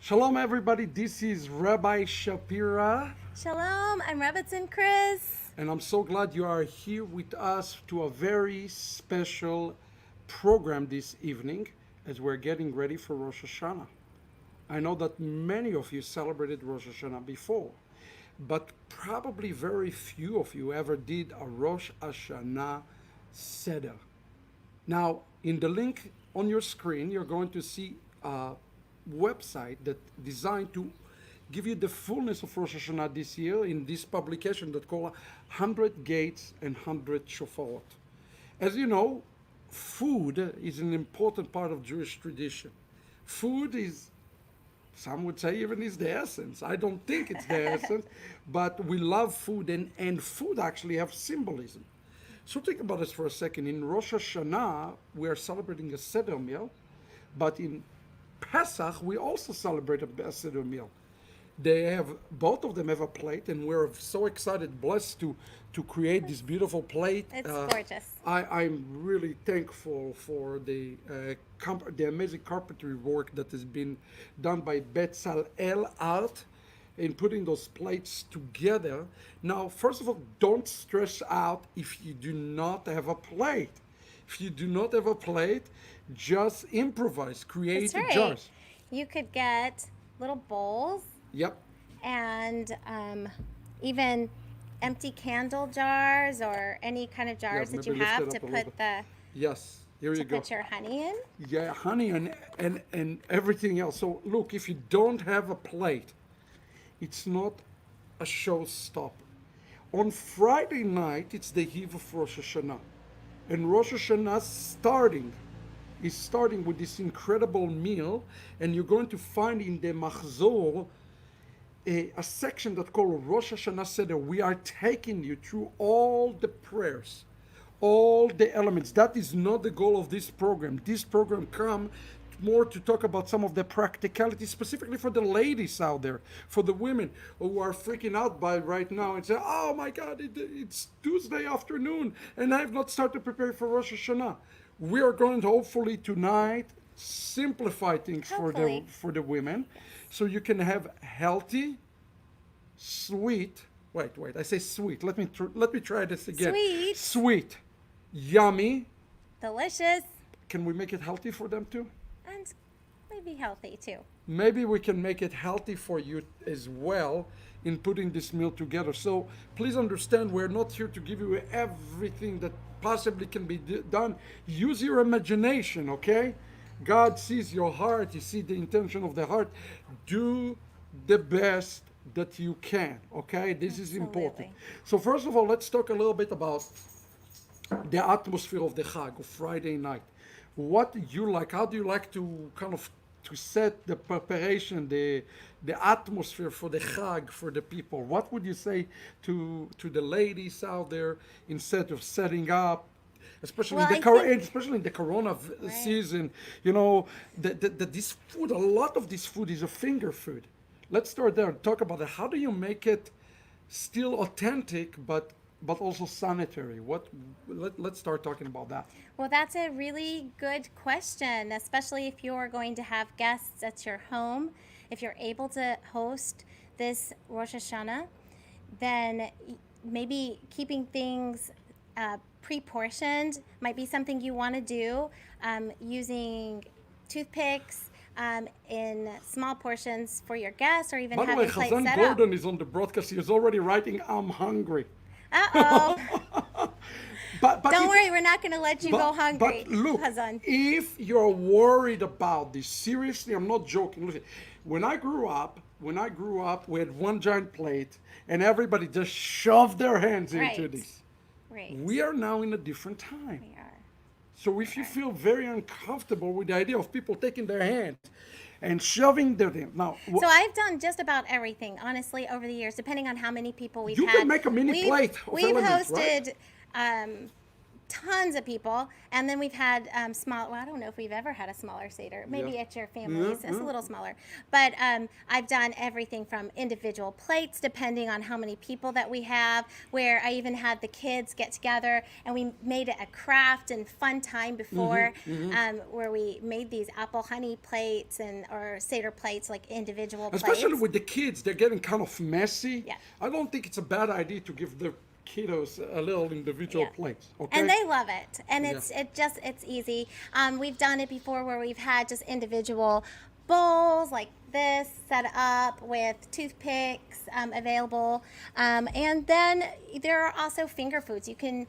Shalom, everybody. This is Rabbi Shapira, Shalom, I'm Rebbetzin Chris. and I'm so glad you are here with us to a very special program this evening as we're getting ready for Rosh Hashanah. I know that many of you celebrated Rosh Hashanah before, but probably very few of you ever did a Rosh Hashanah Seder. Now, in the link on your screen, you're going to see a website that designed to give you the fullness of Rosh Hashanah this year in this publication that called 100 Gates and 100 Shofarot. As you know, food is an important part of Jewish tradition. Food is, some would say, even is the essence. I don't think it's the essence, but we love food, and food actually have symbolism. So think about this for a second. In Rosh Hashanah, we are celebrating a Seder meal, but in Pesach, we also celebrate a Seder meal. They have, both of them have a plate, and we're so excited, blessed to create this beautiful plate. It's gorgeous. I'm really thankful for the amazing carpentry work that has been done by Betzalel Art in putting those plates together. Now, first of all, don't stress out if you do not have a plate. If you do not have a plate, just improvise, create That's right. jars. You could get little bowls Yep. and even empty candle jars or any kind of jars that you maybe lift have it to up a little put the Yes. Here you go. put your honey in. Yeah, honey and everything else. So look, if you don't have a plate, it's not a showstopper. On Friday night, it's the eve of Rosh Hashanah. And Rosh Hashanah is starting with this incredible meal, and you're going to find in the Machzor a section that called Rosh Hashanah Seder. We are taking you through all the prayers, all the elements. That is not the goal of this program. This program come more to talk about some of the practicalities, specifically for the ladies out there, for the women who are freaking out by right now and say, oh my God, it's Tuesday afternoon and I have not started preparing for Rosh Hashanah. We are going to hopefully tonight simplify things Hopefully. for the women, so you can have healthy, sweet. Wait. I say sweet. Let me try this again. Sweet. Sweet, yummy. Delicious Can we make it healthy for them too? and maybe healthy too. Maybe we can make it healthy for you as well in putting this meal together. So please understand, we're not here to give you everything that possibly can be done. Use your imagination, okay? God sees your heart. He sees the intention of the heart. Do the best that you can, okay? This is important. Absolutely. So first of all, let's talk a little bit about the atmosphere of the Chag, of Friday night. What do you like? How do you like to kind of to set the preparation, the atmosphere for the Chag for the people? What would you say to the ladies out there instead of setting up, especially Well, especially in the Corona Right. season? You know, this food, a lot of this food is a finger food. Let's start there and talk about it. How do you make it still authentic, but also sanitary? Let's start talking about that. Well, that's a really good question, especially if you're going to have guests at your home. If you're able to host this Rosh Hashanah, then maybe keeping things pre-portioned might be something you want to do, using toothpicks in small portions for your guests, or even By the way, having plates Chazan set up. Gordon is on the broadcast. He is already writing, I'm hungry. Uh-oh. But Don't if- worry, we're not going to let you go hungry, But look, Hazan. if you're worried about this, seriously, I'm not joking. Listen, when I grew up, we had one giant plate, and everybody just shoved their hands into Right. this. Right. We are now in a different time. We are. So if you feel very uncomfortable with the idea of people taking their hands and shoving their hand, now So I've done just about everything, honestly, over the years, depending on how many people we've You had. can make a mini plate of We've elements, hosted right? tons of people, and then we've had small. Well, I don't know if we've ever had a smaller Seder. Maybe Yeah. at your family's, Yeah, it's a little smaller. But I've done everything from individual plates, depending on how many people that we have. Where I even had the kids get together, and we made it a craft and fun time before, where we made these apple honey plates or Seder plates, like individual Especially plates. with the kids, they're getting kind of messy. Yeah. I don't think it's a bad idea to give the kiddos a little individual Yeah. plates. Okay. And they love it, and it's easy. We've done it before where we've had just individual bowls like this set up with toothpicks available, and then there are also finger foods. You can.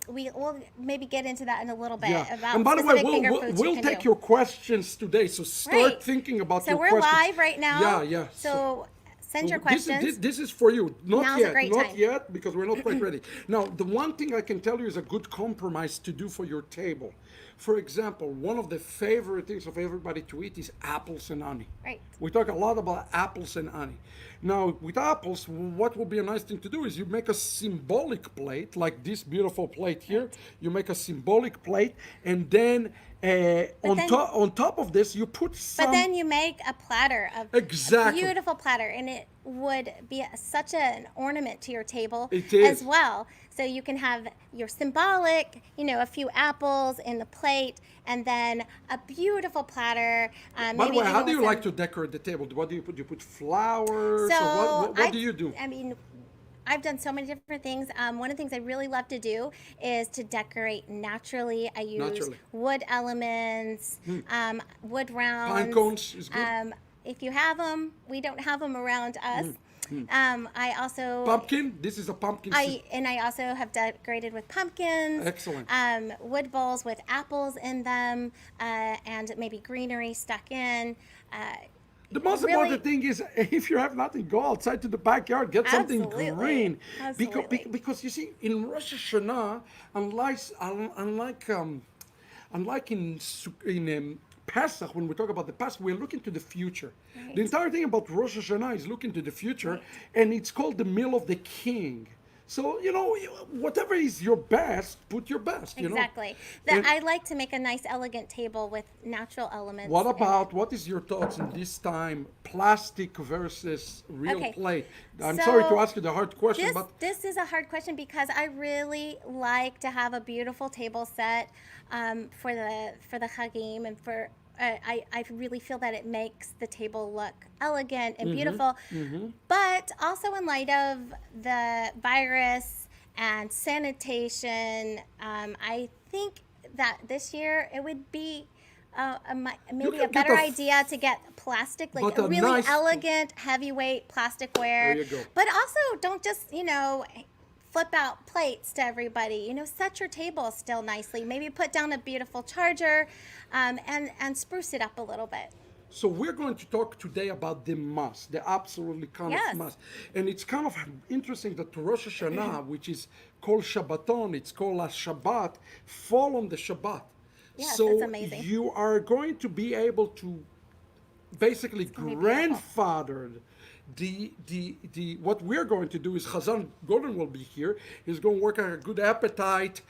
We'll maybe get into that in a little bit Yeah. about And by the way, specific finger we'll foods you we'll can take do. your questions today. So start Right. thinking about So your we're questions. live right now. Yeah, yeah. So send your This is- questions. This is for you. Not Now's a yet. great Not time. yet, because we're not quite ready. Now, the one thing I can tell you is a good compromise to do for your table. For example, one of the favorite things of everybody to eat is apples and honey. Right. We talk a lot about apples and honey. Now, with apples, what will be a nice thing to do is you make a symbolic plate, like this beautiful plate here. You make a symbolic plate, and then on top of this, you put some. But then you make a platter of Exactly. a beautiful platter, and it would be such an ornament to your table It is. as well. So you can have your symbolic, a few apples in the plate, and then a beautiful platter. By the way, how do you like to decorate the table? What do you put? Do you put flowers? So or what do you do? I mean, I've done so many different things. One of the things I really love to do is to decorate naturally. I use Naturally. wood elements, wood rounds. Pine cones is good. If you have them, we don't have them around us. I also Pumpkin. This is a pumpkin. I also have decorated with pumpkins. Excellent. Wood bowls with apples in them, and maybe greenery stuck in. The most really- important thing is, if you have nothing, go outside to the backyard, get something Absolutely. green. Absolutely. Because you see, in Rosh Hashanah, unlike in Pesach, when we talk about the past, we're looking to the future. Right. The entire thing about Rosh Hashanah is looking to the future, and it's called the meal of the king. So, whatever is your best, put your best, Exactly. And- I like to make a nice, elegant table with natural elements. What in it. about, what is your thoughts in this time, plastic versus real Okay. plate? I'm sorry to So, ask you the hard question, This, but this is a hard question because I really like to have a beautiful table set for the Chagim, and for I really feel that it makes the table look elegant and beautiful. But also in light of the virus and sanitation, I think that this year it would be maybe can a get better a idea to get plastic, like but a a really nice- elegant, heavyweight plasticware. There you go. But also, don't just flip out plates to everybody. Set your table still nicely. Maybe put down a beautiful charger, and spruce it up a little bit. so we're going to talk today about the must, the absolutely kind Yes. of must. And it's kind of interesting that Rosh Hashanah, which is called Shabbaton, it's called a Shabbat, fall on the Shabbat. Yes, so that's amazing. you are going to be able to basically gonna be grandfathered the what we're going to do is Chazan Gordon will be here. He's going to work on a good appetite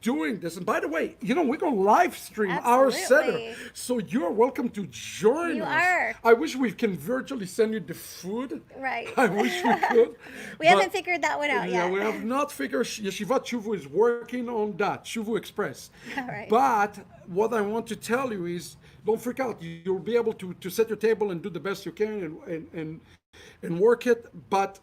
doing this. And by the way, we're going to live stream our Absolutely. Seder. So you're welcome to join You us. are. I wish we can virtually send you the food. Right. I wish we could. We haven't figured that one out Yeah, yet. we have not figured. Yeshivat Shuvu is working on that. Shuvu Express. All right. But what I want to tell you is, don't freak out. You'll be able to set your table and do the best you can and work it. But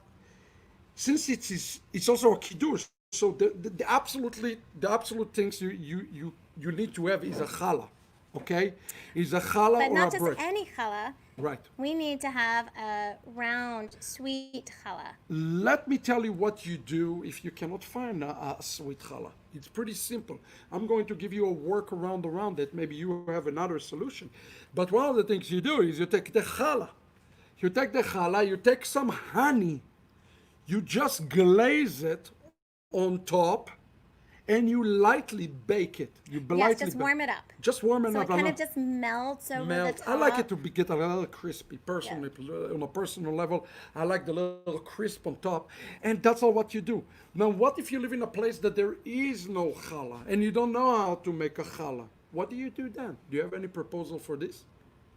since it's also a kiddush, so the absolute things you need to have is a challah, okay? Is a challah But or not a just bread. any challah. Right. We need to have a round, sweet challah. Let me tell you what you do if you cannot find a sweet challah. It's pretty simple. I'm going to give you a workaround around it. Maybe you have another solution. But one of the things you do is you take the challah. You take some honey. You just glaze it on top, and you lightly bake it. You Yes, lightly just bake. warm it up. Just warm it So up. it kind of just melts over Melt. the top. I like it to get a little crispy. Personally, on a personal level, I like the little crisp on top, and that's all what you do. Now, what if you live in a place that there is no challah and you don't know how to make a challah? What do you do then? Do you have any proposal for this?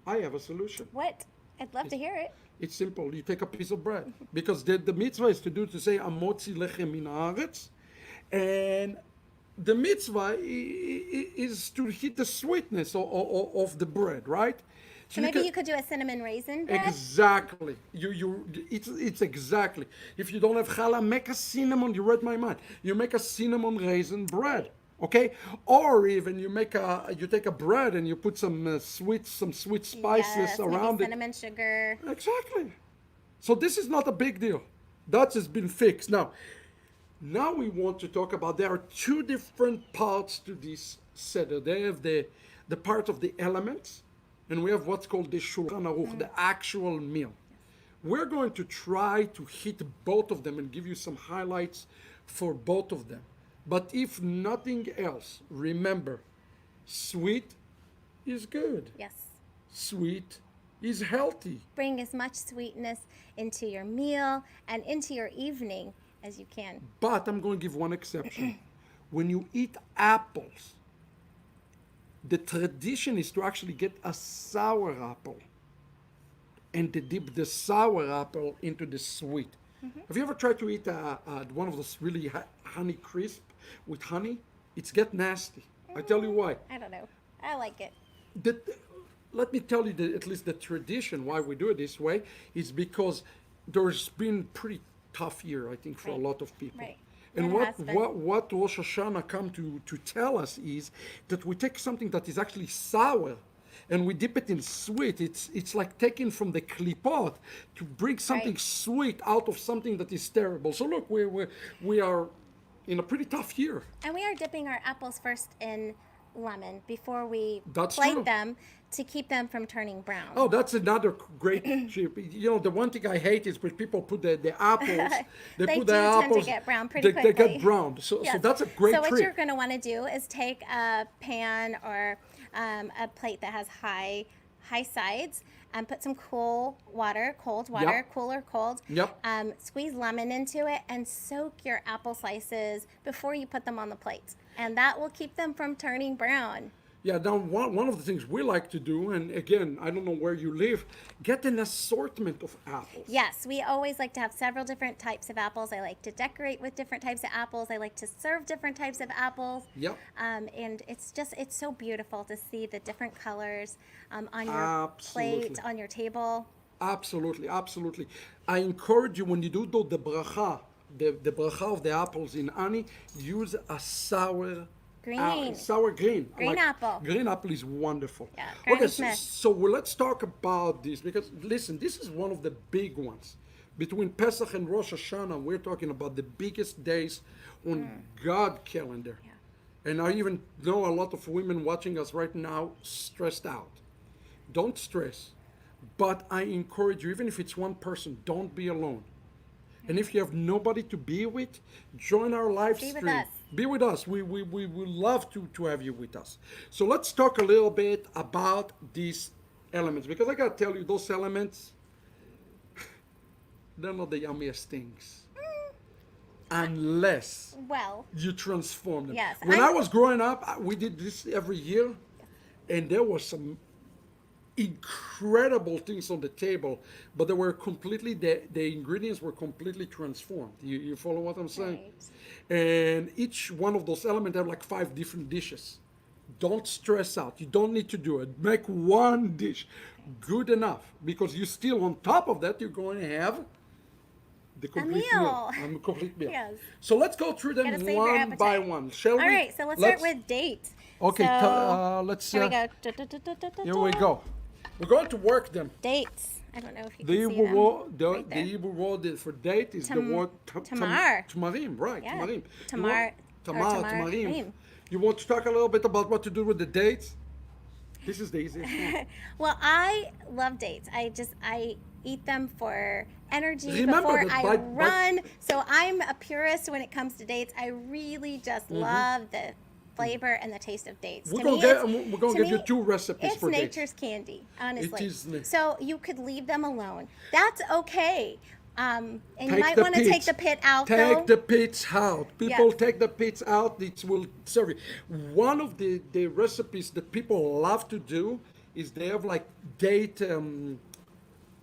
I have a solution. What? I'd love to hear it. It's simple. You take a piece of bread because the mitzvah is to say amotzi lechem min haaretz, and the mitzvah is to hit the sweetness of the bread, right? So maybe you could do a cinnamon raisin bread. Exactly. It's exactly. If you don't have challah, make a cinnamon. You read my mind. You make a cinnamon raisin bread. Okay, or even you take a bread and you put some sweet spices Yes, around maybe it. cinnamon sugar. Exactly. So this is not a big deal. That has been fixed. Now we want to talk about there are two different parts to this seder. They have the part of the elements, and we have what's called the Shulchan Aruch, the actual meal. We're going to try to hit both of them and give you some highlights for both of them. But if nothing else, remember, sweet is good. Yes. Sweet is healthy. Bring as much sweetness into your meal and into your evening as you can. But I'm going to give one exception. When you eat apples, the tradition is to actually get a sour apple and to dip the sour apple into the sweet. Have you ever tried to eat one of those really honey crisp with honey? It's get nasty. I tell you why. I don't know. I like it. Let me tell you at least the tradition why we do it this way is because there's been pretty tough year, I think, for a lot of people. Right. And It has been. what Rosh Hashanah come to tell us is that we take something that is actually sour and we dip it in sweet. It's like taking from the klipot to bring something Right. sweet out of something that is terrible. So look, we are in a pretty tough year. And we are dipping our apples first in lemon before we That's plate true. them to keep them from turning brown. Oh, that's another great tip. You know, the one thing I hate is when people put the apples. They put do the tend to apples. get brown pretty They quickly. get brown. So Yes. that's a great So what trick. you're going to want to do is take a pan or a plate that has high sides and put some cold water, Yep. cool or cold. Yep. Squeeze lemon into it and soak your apple slices before you put them on the plate. And that will keep them from turning brown. Yeah, now one of the things we like to do, and again, I don't know where you live, get an assortment of apples. Yes, we always like to have several different types of apples. I like to decorate with different types of apples. I like to serve different types of apples. Yep. And it's so beautiful to see the different colors on your plate, Absolutely. on your table. Absolutely, absolutely. I encourage you when you do the bracha, the bracha of the apples in Ani, use a sour Green. sour green. Green apple. Green apple is wonderful. Yeah, Okay, Granny so, Smith. so let's talk about this because listen, this is one of the big ones. Between Pesach and Rosh Hashanah, we're talking about the biggest days on God calendar. Yeah. And I even know a lot of women watching us right now stressed out. Don't stress. But I encourage you, even if it's one person, don't be alone. And if you have nobody to be with, join our live Be with stream. us. Be with us. We love to have you with us. So let's talk a little bit about these elements because I gotta tell you, those elements, they're not the yummiest things. Unless Well, you transform them. Yes, When I was growing up, we did this every year, and there was some incredible things on the table, but they were completely the ingredients were completely transformed. You follow what I'm saying? Right. And each one of those elements have like 5 different dishes. Don't stress out. You don't need to do it. Make one dish good enough because you still on top of that you're going to have the complete meal. A complete meal. Yes. So let's go through them Gotta save your one by appetite. one, shall we? all right, so let's start with dates. Okay, So, let's. here we go. Here we go. We're going to work them. Dates. I don't know if you The can see Hebrew them. word, Right the there. Hebrew word for date is the word tamar. tamarim, right? Yeah. Tamarim. Tamar- or tamarim. Tamarim. You want to talk a little bit about what to do with the dates? This is the easiest one. Well, I love dates. I eat them for energy Remember before that I by- run. So I'm a purist when it comes to dates. I really just love the flavor and the taste of dates. We're To gonna me, get- it's- we're gonna to give you me, 2 recipes it's for dates. nature's candy, honestly. It is So you could leave them alone. That's okay. And you Take might the want to take pits. the pit out, Take though. the pits out. People Yes. take the pits out. It will serve you. One of the recipes that people love to do is they have like date.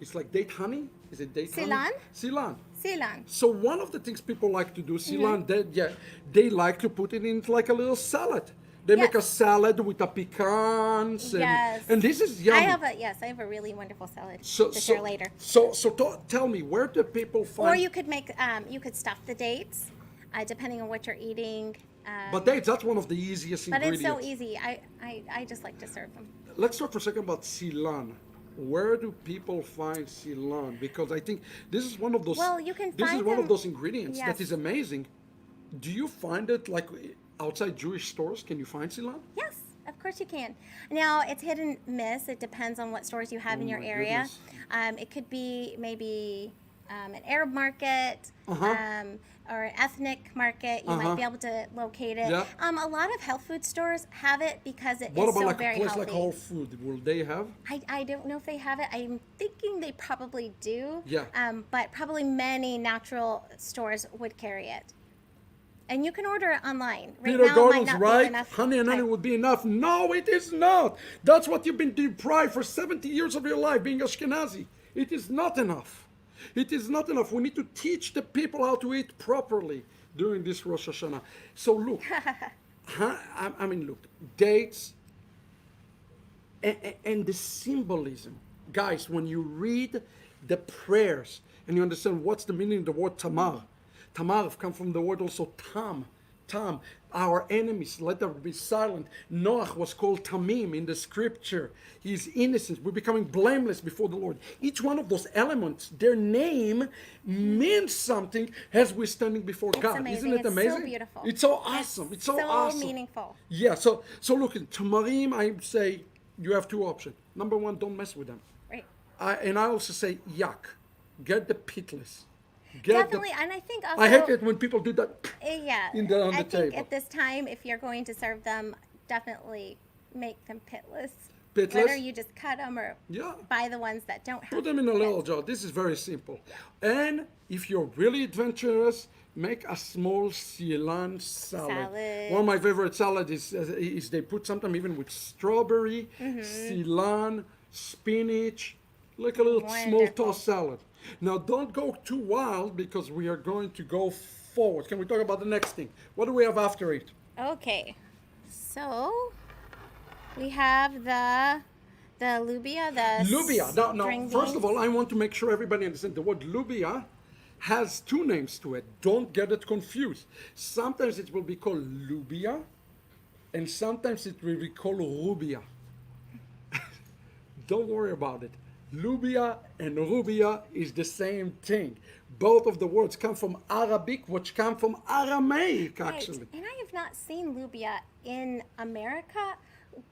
It's like date honey. Is it date Silan? honey? Silan. Silan. So one of the things people like to do, Silan, they like to put it in like a little salad. They make a Yes. salad with the pecans, Yes. and this is yummy. I have a really wonderful salad to share later. So tell me, where do people find? Or you could make, you could stuff the dates, depending on what you're eating. But dates, that's one of the easiest But ingredients. it's so easy. I just like to serve them. Let's talk for a second about Silan. Where do people find Silan? Because I think this is one of those. Well, you can This is find one of them- those ingredients that Yes. is amazing. Do you find it like outside Jewish stores? Can you find Silan? Yes, of course you can. Now, it's hit and miss. It depends on what stores you have in your my area. goodness. It could be maybe an Arab market or an ethnic market. You might be able to locate it. Yeah. A lot of health food stores have it because it What is about so like very a place healthy. like Whole Food? Will they have? I don't know if they have it. I'm thinking they probably do. Yeah. But probably many natural stores would carry it. And you can order it online. Right Peter now, it might Gordon's not be right. enough Honey and honey time. would be enough. No, it is not. That's what you've been deprived for 70 years of your life, being Ashkenazi. It is not enough. It is not enough. We need to teach the people how to eat properly during this Rosh Hashanah. So look, I mean, look, dates and the symbolism. Guys, when you read the prayers and you understand what's the meaning of the word Tamar. Tamar comes from the word also Tam. Tam, our enemies, let them be silent. Noach was called Tamim in the scripture. He's innocent. We're becoming blameless before the Lord. Each one of those elements, their name means something as we're standing before God. Amazing. Isn't it It's so amazing? beautiful. It's so awesome. It's so awesome. meaningful. Yeah, so look, in Tamarim, I say you have 2 options. Number 1, don't mess with them. Right. And I also say yuck. Get the pitless. Get Definitely, and I think also I hate it when people do that. Yeah, on the I think table. at this time, if you're going to serve them, definitely make them pitless. Pitless? Whether you just cut them or Yeah. buy the ones that don't have. Put them in a little jar. This is very simple. And if you're really adventurous, make a small Silan salad. Salad. One of my favorite salads is they put sometimes even with strawberry, Silan, spinach, like a little small Wonderful. tossed salad. Now don't go too wild because we are going to go forward. Can we talk about the next thing? What do we have after it? Okay, so we have the lubia, the Lubia. Now, string first of beans. all, I want to make sure everybody understands the word lubia has 2 names to it. Don't get it confused. Sometimes it will be called lubia, and sometimes it will be called rubia. Don't worry about it. Lubia and rubia is the same thing. Both of the words come from Arabic, which come from Aramaic, actually. Right. And I have not seen lubia in America.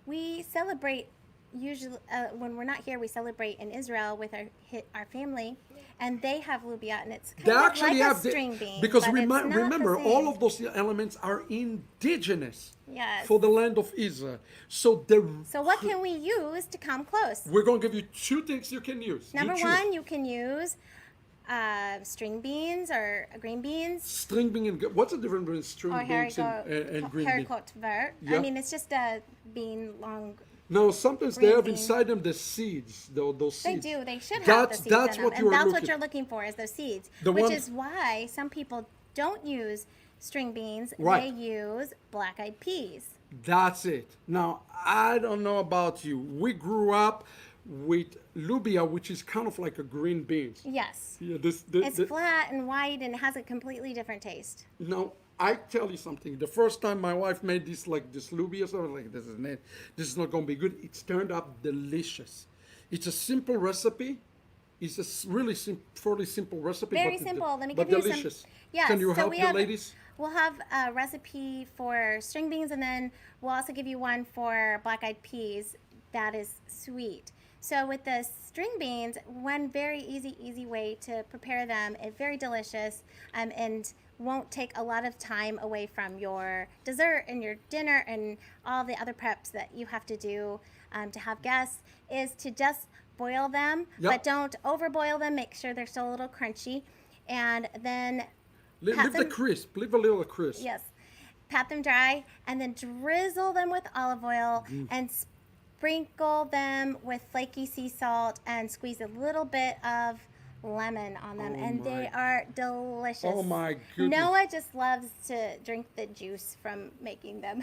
We celebrate usually when we're not here. We celebrate in Israel with our family, and they have lubia, and it's They kind of actually like have a string bean. because but it's not the remember same. all of those elements are indigenous Yes. for the land of Israel. So So what can we use to come close? we're going to give you 2 things you can use. You Number choose. 1, you can use string beans or green beans. String bean and what's the difference between string Or beans and green beans? haricot vert. Yeah. I mean, it's just a bean long. No, sometimes they green have bean. inside them the seeds. Those They seeds. do. They should have That's- the seeds that's in what them, you and are that's what looking- you're looking for is those seeds. The which one- is why some people don't use string beans. Right. They use black-eyed peas. That's it. Now, I don't know about you. We grew up with lubia, which is kind of like a green beans. Yes. Yeah, It's flat and white and it has a completely different taste. Now, I tell you something. The first time my wife made this lubia, so I was like, this is not going to be good. It's turned out delicious. It's a simple recipe. It's a really fairly simple recipe. Very but simple. Let me but give you delicious. some. Yes. Can you so help we the have, ladies? We'll have a recipe for string beans, and then we'll also give you one for black-eyed peas that is sweet. So with the string beans, one very easy way to prepare them, very delicious, and won't take a lot of time away from your dessert and your dinner and all the other preps that you have to do to have guests, is to just boil them, Yep. but don't overboil them. Make sure they're still a little crunchy, and then pat Leave the them. crisp. Leave a little crisp. Yes, pat them dry, and then drizzle them with olive oil and sprinkle them with flaky sea salt and squeeze a little bit of lemon on them, and they are delicious. Oh my goodness. Noah just loves to drink the juice from making them.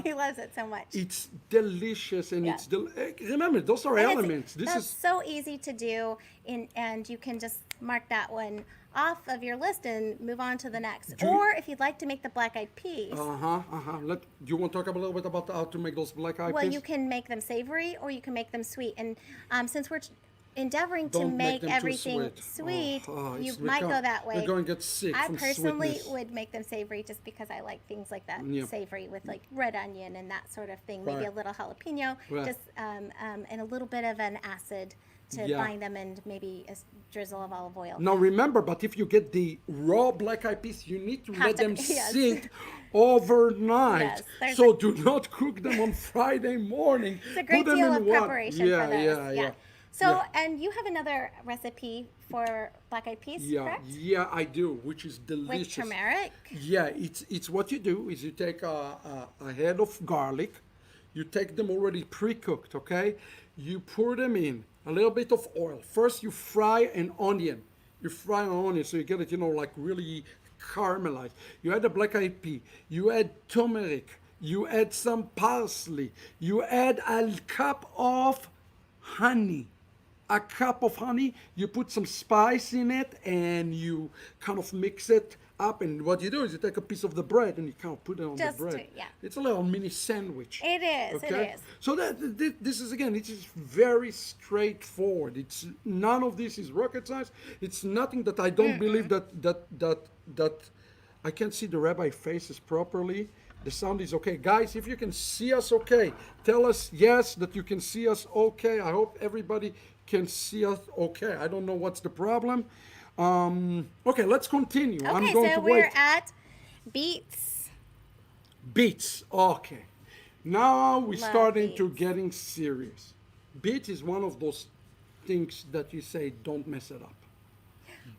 He loves it so much. It's delicious, and Yeah. it's remember, those are And elements. This that's is so easy to do, and you can just mark that one off of your list and move on to the next. Or if you'd like to make the black-eyed peas, Do you want to talk a little bit about how to make those black eyed well, peas? you can make them savory or you can make them sweet. And since we're endeavoring to Don't make make them too everything sweet. sweet, It's you might go that way. You're going to get sick I from personally sweetness. would make them savory just because I like things like that, Yeah. savory with like red onion and that sort of thing. Maybe Right. a little jalapeno, Right. just and a little bit of an acid to Yeah. bind them, and maybe a drizzle of olive oil. Now remember, but if you get the raw black eyed peas, you need to Have let to- them yes. sit overnight. Yes, there's So do not cook them on Friday morning. It's a great Put them deal in of one- preparation yeah, for those. Yeah. So, Yeah. and you have another recipe for black-eyed peas, Yeah, correct? yeah, I do, which is delicious. With turmeric. Yeah, it's what you do is you take a head of garlic, you take them already pre-cooked, okay? You pour them in a little bit of oil. First, you fry an onion. You fry an onion so you get it, like really caramelized. You add the black-eyed pea. You add turmeric. You add some parsley. You add a cup of honey. A cup of honey, you put some spice in it, and you kind of mix it up. And what you do is you take a piece of the bread and you kind of put it on Just the bread. to- yeah. It's a little mini sandwich. It is, it is. So this is, again, it is very straightforward. It's none of this is rocket science. It's nothing that I don't believe that I can't see the rabbi faces properly. The sound is okay. Guys, if you can see us okay, tell us yes that you can see us okay. I hope everybody can see us okay. I don't know what's the problem. Okay, let's continue. I'm Okay, going so to we're wait. at beets. Beets. Okay. Now we're Love starting to beets. getting serious. Beets is one of those things that you say don't mess it up.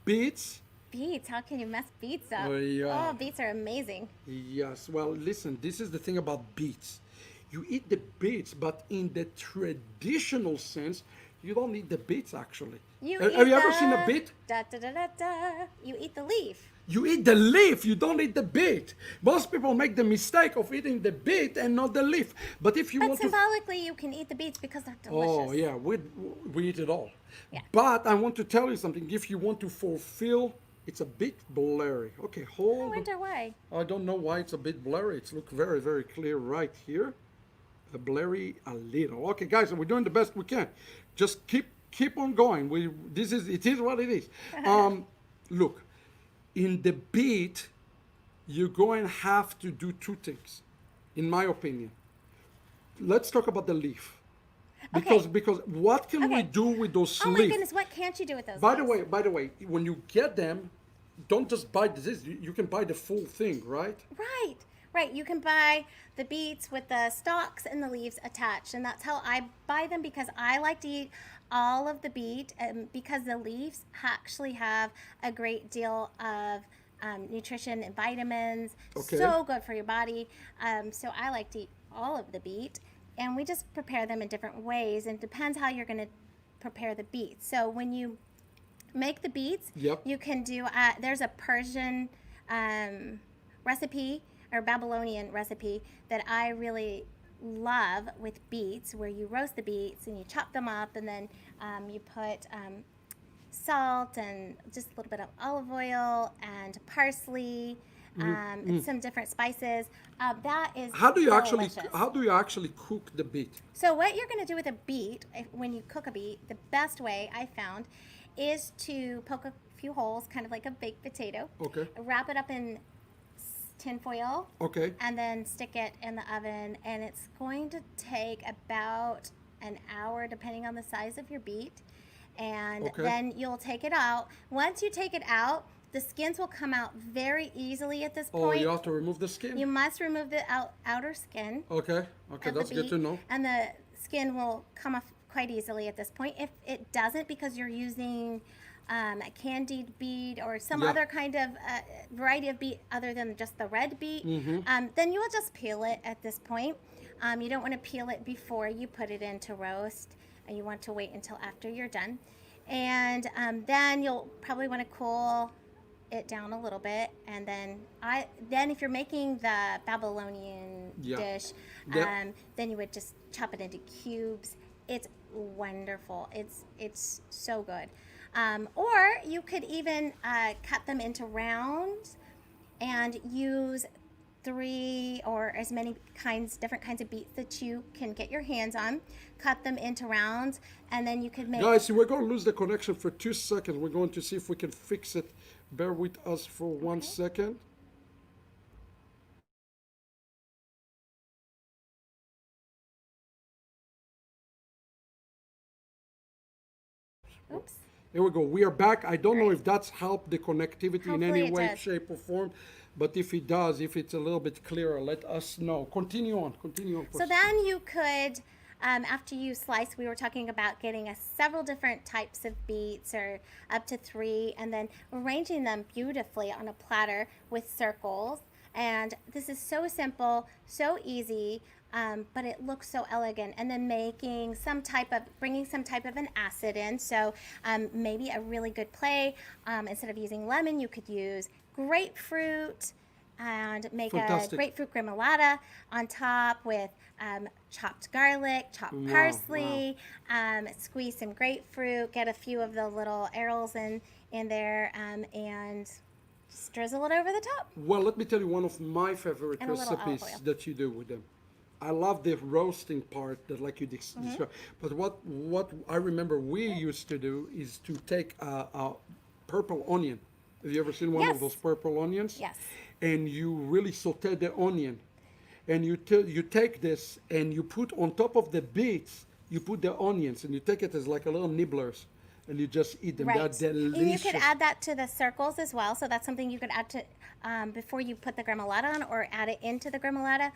Beets. Beets, how can you mess beets up? Oh, yeah. Oh, beets are amazing. Yes. Well, listen, this is the thing about beets. You eat the beets, but in the traditional sense, you don't eat the beets actually. Have you ever seen a beet? Da, da, da, da, da. You eat the leaf. You eat the leaf, you don't eat the beet. Most people make the mistake of eating the beet and not the leaf. But if you But want to symbolically, you can eat the beets because they're delicious. Oh, yeah, we eat it all. Yeah. But I want to tell you something. If you want to fulfill, it's a bit blurry. Okay, I hold. wonder why. I don't know why it's a bit blurry. It's look very, very clear right here. The blurry a little. Okay, guys, we're doing the best we can. Just keep on going. It is what it is. Look, in the beet, you're going to have to do two things, in my opinion. Let's talk about the leaf. Because what can we Okay. do with those Oh my leaves? goodness, what can't you do with those By the leaves? way, when you get them, don't just buy this. You can buy the full thing, right? Right. You can buy the beets with the stalks and the leaves attached, and that's how I buy them because I like to eat all of the beet, because the leaves actually have a great deal of nutrition and vitamins. Okay. So good for your body. So I like to eat all of the beet, and we just prepare them in different ways, and it depends how you're going to prepare the beets. So when you make the beets, Yep. you can do, there's a Persian recipe or Babylonian recipe that I really love with beets, where you roast the beets and you chop them up, and then you put salt and just a little bit of olive oil and parsley, and some different spices. That is How do you delicious. actually cook the beet? So what you're going to do with a beet, when you cook a beet, the best way I found is to poke a few holes, kind of like a baked potato. Okay. Wrap it up in tin foil. Okay. And then stick it in the oven, and it's going to take about an hour, depending on the size of your beet. And Okay. then you'll take it out. Once you take it out, the skins will come out very easily at this Oh, point. you have to remove the skin? You must remove the outer skin Okay. Okay, of that's the good beet, to know. and the skin will come off quite easily at this point. If it doesn't, because you're using a candied beet or some Yeah. other kind of variety of beet other than just the red beet, Mm-hmm. then you will just peel it at this point. You don't want to peel it before you put it in to roast, and you want to wait until after you're done. And then you'll probably want to cool it down a little bit, and then if you're making the Babylonian Yeah. dish, Yeah. then you would just chop it into cubes. It's wonderful. It's so good. Or you could even cut them into rounds and use 3 or as many different kinds of beets that you can get your hands on. Cut them into rounds, and then you could make. Guys, we're going to lose the connection for 2 seconds. We're going to see if we can fix it. Bear with us for 1 Okay. second. Oops. Here we go. We are back. I don't know Great. if that's helped the connectivity in Hopefully any it way, does. shape, or form. But if it does, if it's a little bit clearer, let us know. Continue on. Continue on. So then you could, after you slice, we were talking about getting several different types of beets, or up to 3, and then arranging them beautifully on a platter with circles. And this is so simple, so easy, but it looks so elegant. And then bringing some type of an acid in. So maybe a really good play, instead of using lemon, you could use grapefruit and make Fantastic. a grapefruit gremolata on top with chopped garlic, chopped Wow, parsley, squeeze some grapefruit, get a few of the little arils in there, and just drizzle it over the top. Well, let me tell you one of my favorite And a little olive recipes oil. that you do with them. I love the roasting part that, like you Mm-hmm. described. But what I remember we used to do is to take a purple onion. Have you ever seen one Yes. of those purple onions? Yes. And you really saute the onion, and you take this and you put on top of the beets. You put the onions, and you take it as like a little nibblers, and you just eat them. They're Right. And delicious. you could add that to the circles as well. So that's something you could add to before you put the gremolata on, or add it into the gremolata,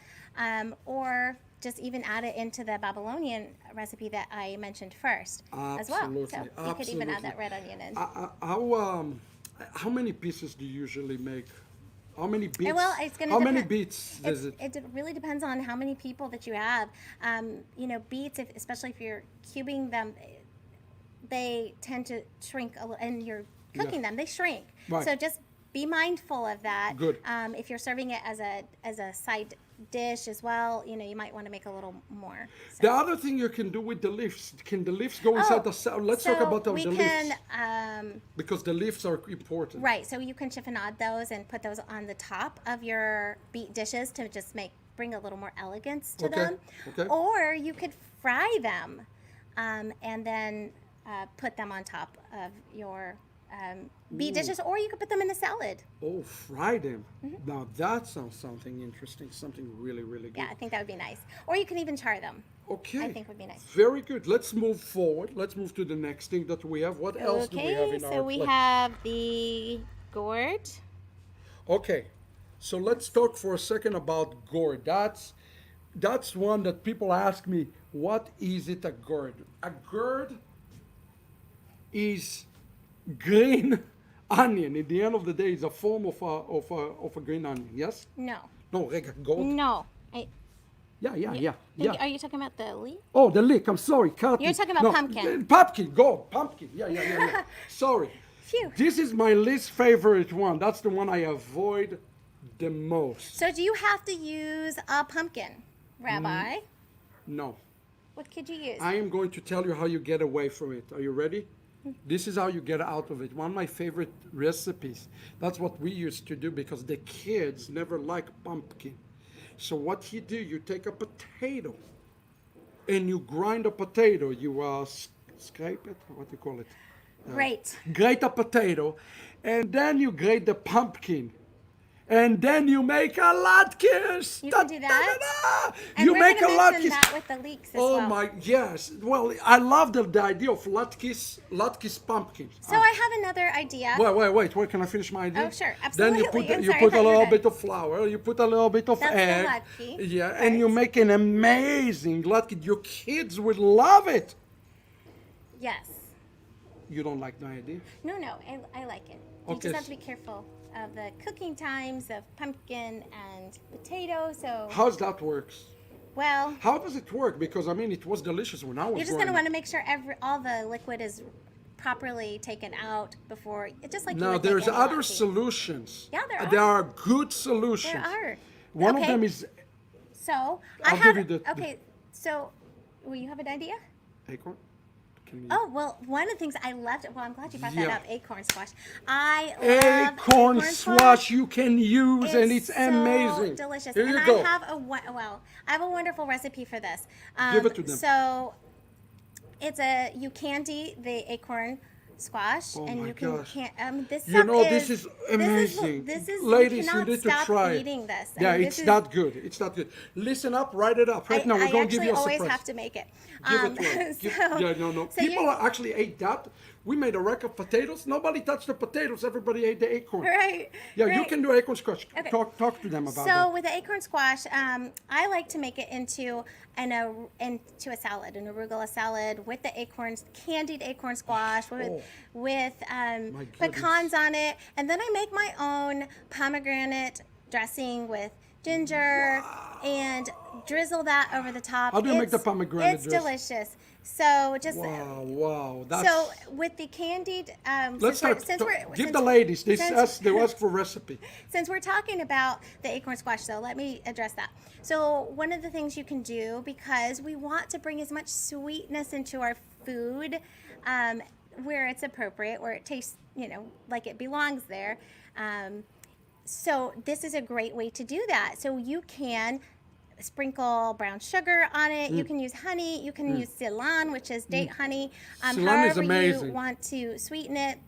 or just even add it into the Babylonian recipe that I mentioned first as well. Absolutely, So you could even add absolutely. that red onion in. How many pieces do you usually make? How many beets? Well, it's gonna How many depend- beets does it? It really depends on how many people that you have. Beets, especially if you're cubing them, they tend to shrink and you're cooking them, they shrink. Right. So just be mindful of that. Good. If you're serving it as a side dish as well, you might want to make a little more. So- The other thing you can do with the leaves, can the leaves go inside the salad? Let's talk about the we leaves. can, Because the leaves are important. right, so you can chiffonade those and put those on the top of your beet dishes to just bring a little more elegance to Okay, them. okay. Or you could fry them, and then put them on top of your beet dishes, or you could put them in a salad. Oh, fry them. Now that sounds something interesting, something really, really good. Yeah, I think that would be nice. Or you can even char them. Okay. I think would be nice. Very good. Let's move forward. Let's move to the next thing that we have. What else do we have in our so we plate? have the gourd. Okay, so let's talk for a second about gourd. That's one that people ask me, what is it, a gourd? A gourd is green onion. At the end of the day, it's a form of a green onion. Yes? No. No, rega, gold. No. Yeah. Are you talking about the leaf? Oh, the leek. I'm sorry. Cut You're me. talking about No, pumpkin. Pumpkin, gold, pumpkin. Yeah. Sorry. Phew. This is my least favorite one. That's the one I avoid the most. So do you have to use a pumpkin, Rabbi? No. What could you use? I am going to tell you how you get away from it. Are you ready? This is how you get out of it. One of my favorite recipes. That's what we used to do because the kids never like pumpkin. So what you do, you take a potato and you grind a potato. You scrape it. What do you call it? Great. Grate a potato, and then you grate the pumpkin. and then you make a latkes. You can do that. And You we're make a going to mention latkes. that with the leeks as Oh well. my, yes. Well, I love the idea of latkes pumpkin. So I have another idea. Wait. Wait, can I finish my idea? Oh, sure, Then you absolutely. put, I'm you sorry, I put thought a you were little done. bit of flour, you put a little bit of That's the egg. latke Yeah, part. and you make an amazing latke. Your kids would love it. Yes. You don't like my idea? No, I like it. You Okay. just have to be careful of the cooking times of pumpkin and potato. So, How's that works? well, How does it work? Because I mean, it was delicious when I was you're just going to growing want to make sure all the liquid is properly taken out before, just like you Now, would make there's any other latke. solutions. Yeah, there There are. are good solutions. There are. One of Okay. them is So, I'll I give have, you the- okay, so, will you have an idea? acorn. Can you? Oh, well, one of the things I loved, well, I'm glad you brought that Yeah. up, acorn squash. I love Acorn squash you can use, and it's so amazing. delicious. Here and you I go. have I have a wonderful recipe for this. Give it to them. So you candy the acorn squash, Oh and my you can gosh. this You stuff know, this is amazing. This is Ladies, you cannot need to stop try eating it. this. I Yeah, mean, it's this is- not good. It's not good. Listen up, write it up. Right now, we're I going to give you a actually always surprise. have to make it. Give it to her. Yeah, no. So People you're- actually ate that. We made a rack of potatoes. Nobody touched the potatoes. Everybody ate the acorn. Right. Yeah, you right. can do acorn squash. Okay. Talk to them about So that. with the acorn squash, I like to make it into a salad, an arugula salad with the acorns, candied acorn squash with goodness. pecans on it, and then I make my own pomegranate dressing with ginger and drizzle that over the top. How do you make the pomegranate It's dressing? delicious. So just Wow. That's, so with the candied, let's since start. we're- Give since- the ladies. They since- ask for recipe. Since we're talking about the acorn squash, though, let me address that. So one of the things you can do, because we want to bring as much sweetness into our food, where it's appropriate, where it tastes, like it belongs there. So this is a great way to do that. So you can sprinkle brown sugar on it. You can use honey. You can use Ceylon, which is date honey. Ceylon is However amazing. you want to sweeten it.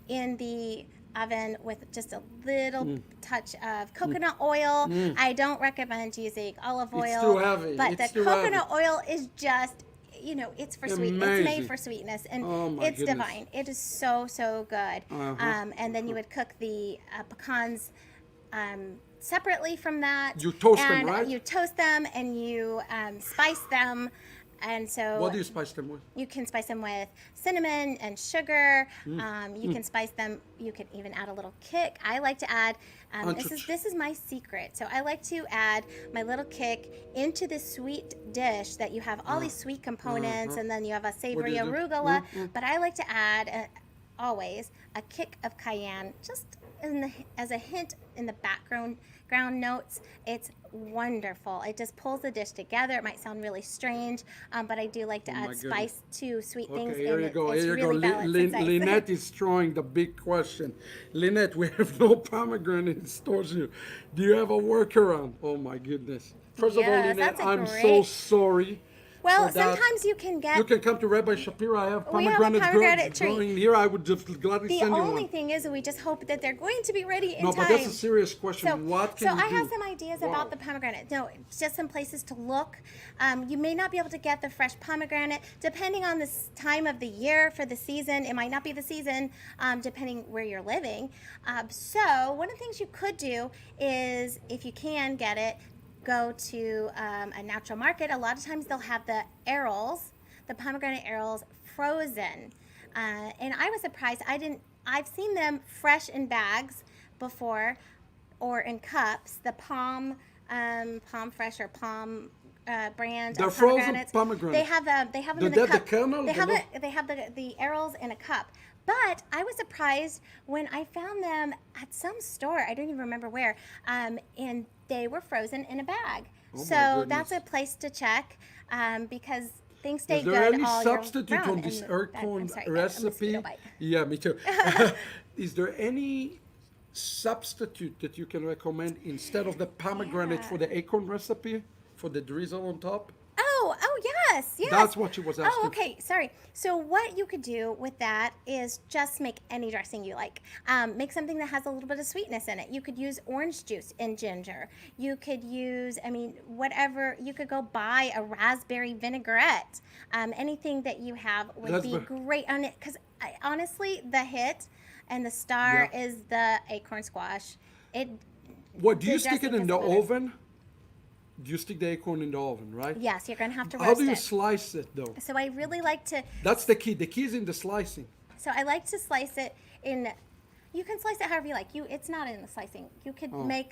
In the oven with just a little touch of coconut oil. I don't recommend using olive oil. It's too heavy. But It's the too coconut oil is just, it's for sweet. It's Amazing. made for sweetness, and Oh my it's goodness. divine. It is so, so good. And then you would cook the pecans separately from that. You toast them, and right? You toast them and you spice them. And so What do you spice them with? you can spice them with cinnamon and sugar. Mm. You can spice them. You can even add a little kick. I like to add. Entourage. This is my secret. So I like to add my little kick into this sweet dish that you have all these sweet components, and then you have a savory do you do? arugula. But I like to add always a kick of cayenne, just as a hint in the background notes. It's wonderful. It just pulls the dish together. It might sound really strange, but I do like to my add goodness. spice to sweet things. Okay, here and you go. It's Here you really go. balanced and nice. Lynette is throwing the big question. Lynette, we have no pomegranate in stores here. Do you have a workaround? Oh my goodness. First of all, Yes, Lynette, that's a I'm so great- sorry. Well, for that. sometimes you can get. You can come to Rabbi Shapira. I have We have a pomegranate pomegranate tree. growing here. I would just gladly The send you only one. thing is that we just hope that they're going to be ready in No, time. but that's a serious question. What can you I do? have some ideas about the pomegranate. No, just some places to look. You may not be able to get the fresh pomegranate, depending on the time of the year for the season. It might not be the season, depending where you're living. So one of the things you could do is, if you can get it, go to a natural market. A lot of times they'll have the pomegranate arils frozen. And I was surprised. I've seen them fresh in bags before, or in cups. The Palm Fresh or Palm brand. They're of frozen pomegranates. pomegranates. They have them The in the dead- the cup. kernel, They the have little- it. They have the arils in a cup. But I was surprised when I found them at some store. I don't even remember where. And they were frozen in a bag. Oh my So that's a goodness. place to check, because things stay Is there good any all year substitute round. from this And acorn I'm sorry, a recipe? mosquito bite. Yeah, me too. Is there any substitute that you can recommend instead of the pomegranate for the acorn recipe, for the drizzle on top? Oh, yes, yes. That's what she was asking. Oh, okay, sorry. So what you could do with that is just make any dressing you like. Make something that has a little bit of sweetness in it. You could use orange juice and ginger. You could use, whatever. You could go buy a raspberry vinaigrette. Anything that you have would be great on it. Because honestly, the hit and the star is the acorn squash. What, do you stick it in the oven? Do you stick the acorn in the oven, right? Yes, you're going to have to roast it. How do you slice it, though? So I really like to... That's the key. The key is in the slicing. So I like to slice it in... You can slice it however you like. It's not in the slicing. You could make...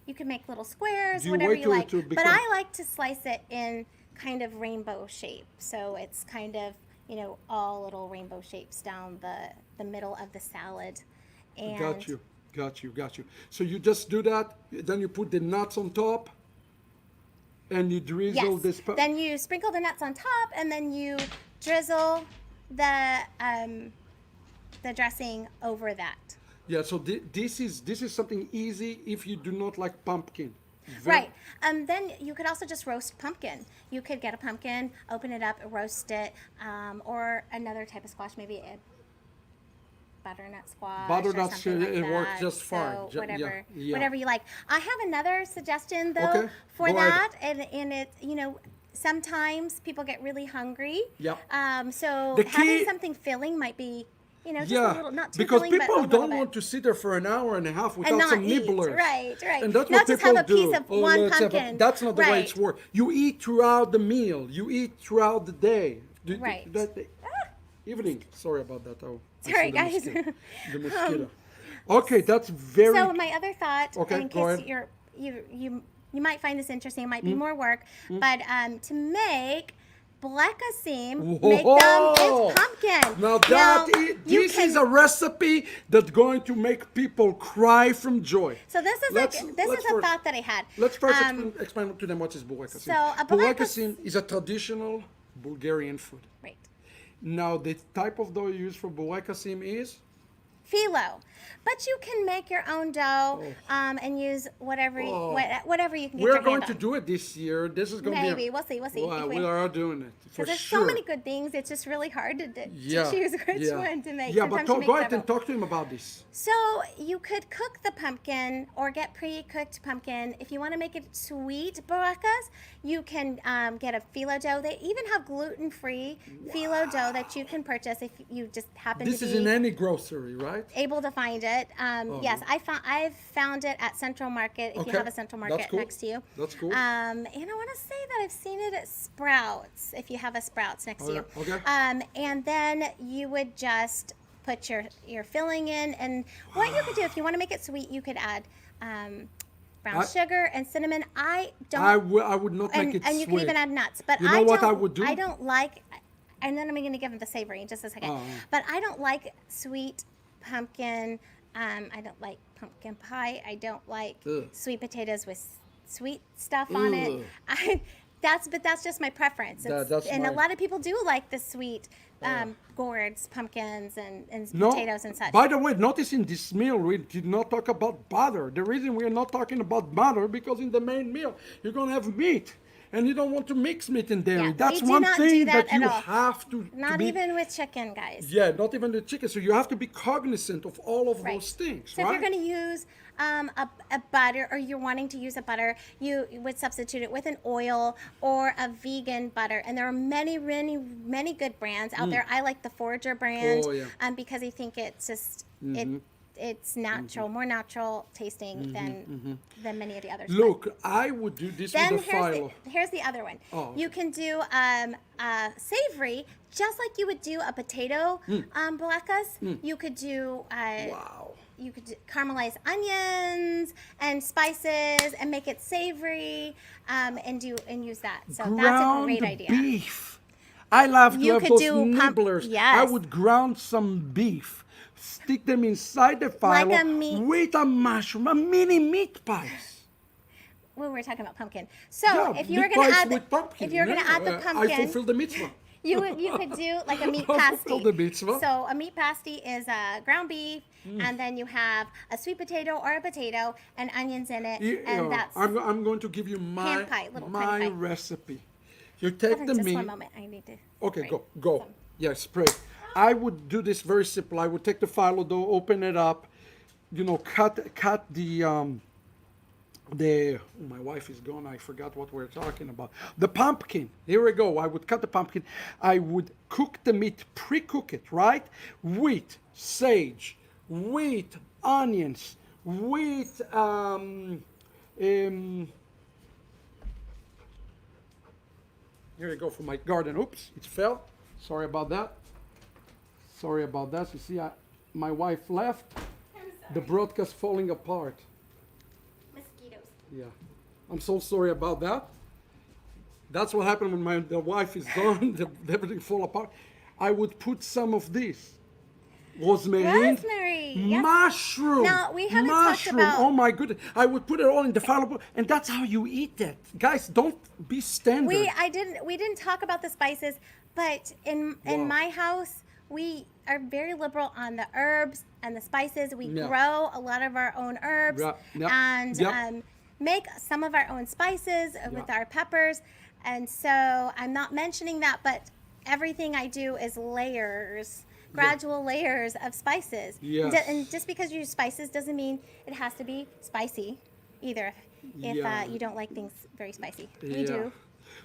You can make little squares, whatever you like. But I like to slice it in kind of rainbow shape. So it's kind of, all little rainbow shapes down the middle of the salad. And Got you. So you just do that, then you put the nuts on top, and you drizzle this. Then you sprinkle the nuts on top, and then you drizzle the dressing over that. Yeah. So this is something easy if you do not like pumpkin. Right. Then you could also just roast pumpkin. You could get a pumpkin, open it up, roast it, or another type of squash, maybe a butternut squash. Butternut, it works just fine. So whatever you like. I have another suggestion though for Go that, ahead. and it sometimes people get really hungry. Yeah. So having something filling might be. Just a little, not too because filling, people but don't want to sit there for an hour and a half without some nibblers. Right. And that's not what just people have a do. piece of one pumpkin. That's not the way it's worked. You eat throughout the meal. You eat throughout the day. Right. Evening. Sorry about that. Sorry, guys. The mosquito. Okay, that's very. So my other thought, in go case ahead. you might find this interesting, it might be more work, but to make blekasim, make them with pumpkin. Now this is a recipe that's going to make people cry from joy. So this is a thought that I had. Let's first explain to them what is blekasim. So a blekasim is a traditional Bulgarian food. Right. Now the type of dough you use for blekasim is phyllo. But you can make your own dough and use whatever you can get your hand on. We're going to do it this year. This is going to be... Maybe. We'll see. Well, we are doing it, for there's sure. so many good things. It's just really hard to choose which one to make. Yeah, but Sometimes go ahead and talk to him about this. So you could cook the pumpkin or get pre-cooked pumpkin. If you want to make it sweet barakas, you can get a phyllo dough. They even have gluten-free phyllo dough that you can purchase if you just happen to be... This is in any grocery, right? Able to find it. Yes, I've found it at Central Market if you have a Central Market next to you. That's cool. And I want to say that I've seen it at Sprouts if you have a Sprouts next to you. Okay. And then you would just put your filling in, and what you could do if you want to make it sweet, you could add brown sugar and cinnamon. I would not make it sweet. And you can even add nuts. But you know what I would do? I don't like, and then I'm going to give them the savory in just a second. But I don't like sweet pumpkin. I don't like pumpkin pie. I don't like sweet potatoes with sweet stuff on it. That's just my preference. And a lot of people do like the sweet gourds, pumpkins, and potatoes and such. By the way, notice in this meal we did not talk about butter. The reason we are not talking about butter because in the main meal you're going to have meat. And you don't want to mix meat and dairy. That's one thing that you have to Not even with chicken, guys. Yeah, not even the chicken. So you have to be cognizant of all of those things, so if you're going to use a butter, or you're wanting to use a butter, you would substitute it with an oil or a vegan butter. And there are many, many, many good brands out there. I like the Forager brand because I think it's just it's natural, more natural tasting than many of the others. Look, I would do this with a phyllo. Here's the other one. You can do savory, just like you would do a potato blackas. You could do you could caramelize onions and spices and make it savory and use that. So that's a great idea. Beef. I love to have those nibblers. Yes. I would ground some beef. Stick them inside the phyllo with a mushroom, a mini meat pies. Well, we're talking about pumpkin. So if you were going to add the pumpkin, I fulfilled the mitzvah. you could do like a meat pasty. The mitzvah. So a meat pasty is ground beef, and then you have a sweet potato or a potato and onions in it, and that's I'm going to give you my pan pie, recipe. You take Hold the on just meat. one moment. I need to. Okay, spray go. some. Yeah, spray. I would do this very simple. I would take the phyllo dough, open it up, cut the my wife is gone. I forgot what we're talking about. The pumpkin. Here we go. I would cut the pumpkin. I would cook the meat, pre-cook it, right? Wheat, sage, wheat, onions, wheat. Here you go for my garden. Oops, it fell. Sorry about that. Sorry about that. You see, my wife left. The broadcast falling apart. Mosquitoes. Yeah, I'm so sorry about that. That's what happened when the wife is gone. Everything fall apart. I would put some of this rosemary, Rosemary, yes. mushroom. Now, we haven't talked mushroom. about- Oh my goodness! I would put it all in the fallible, and that's how you eat it, guys. Don't be standard. We didn't talk about the spices, but in Wow. my house we are very liberal on the herbs and the spices. We Yeah. grow a lot of our own herbs Yeah, yeah, and yeah. make some of our own spices with Yeah. our peppers. And so I'm not mentioning that, but everything I do is layers. Gradual layers of spices. Yes. And just because you use spices doesn't mean it has to be spicy either. If Yeah. you don't like things very spicy. We Yeah. do.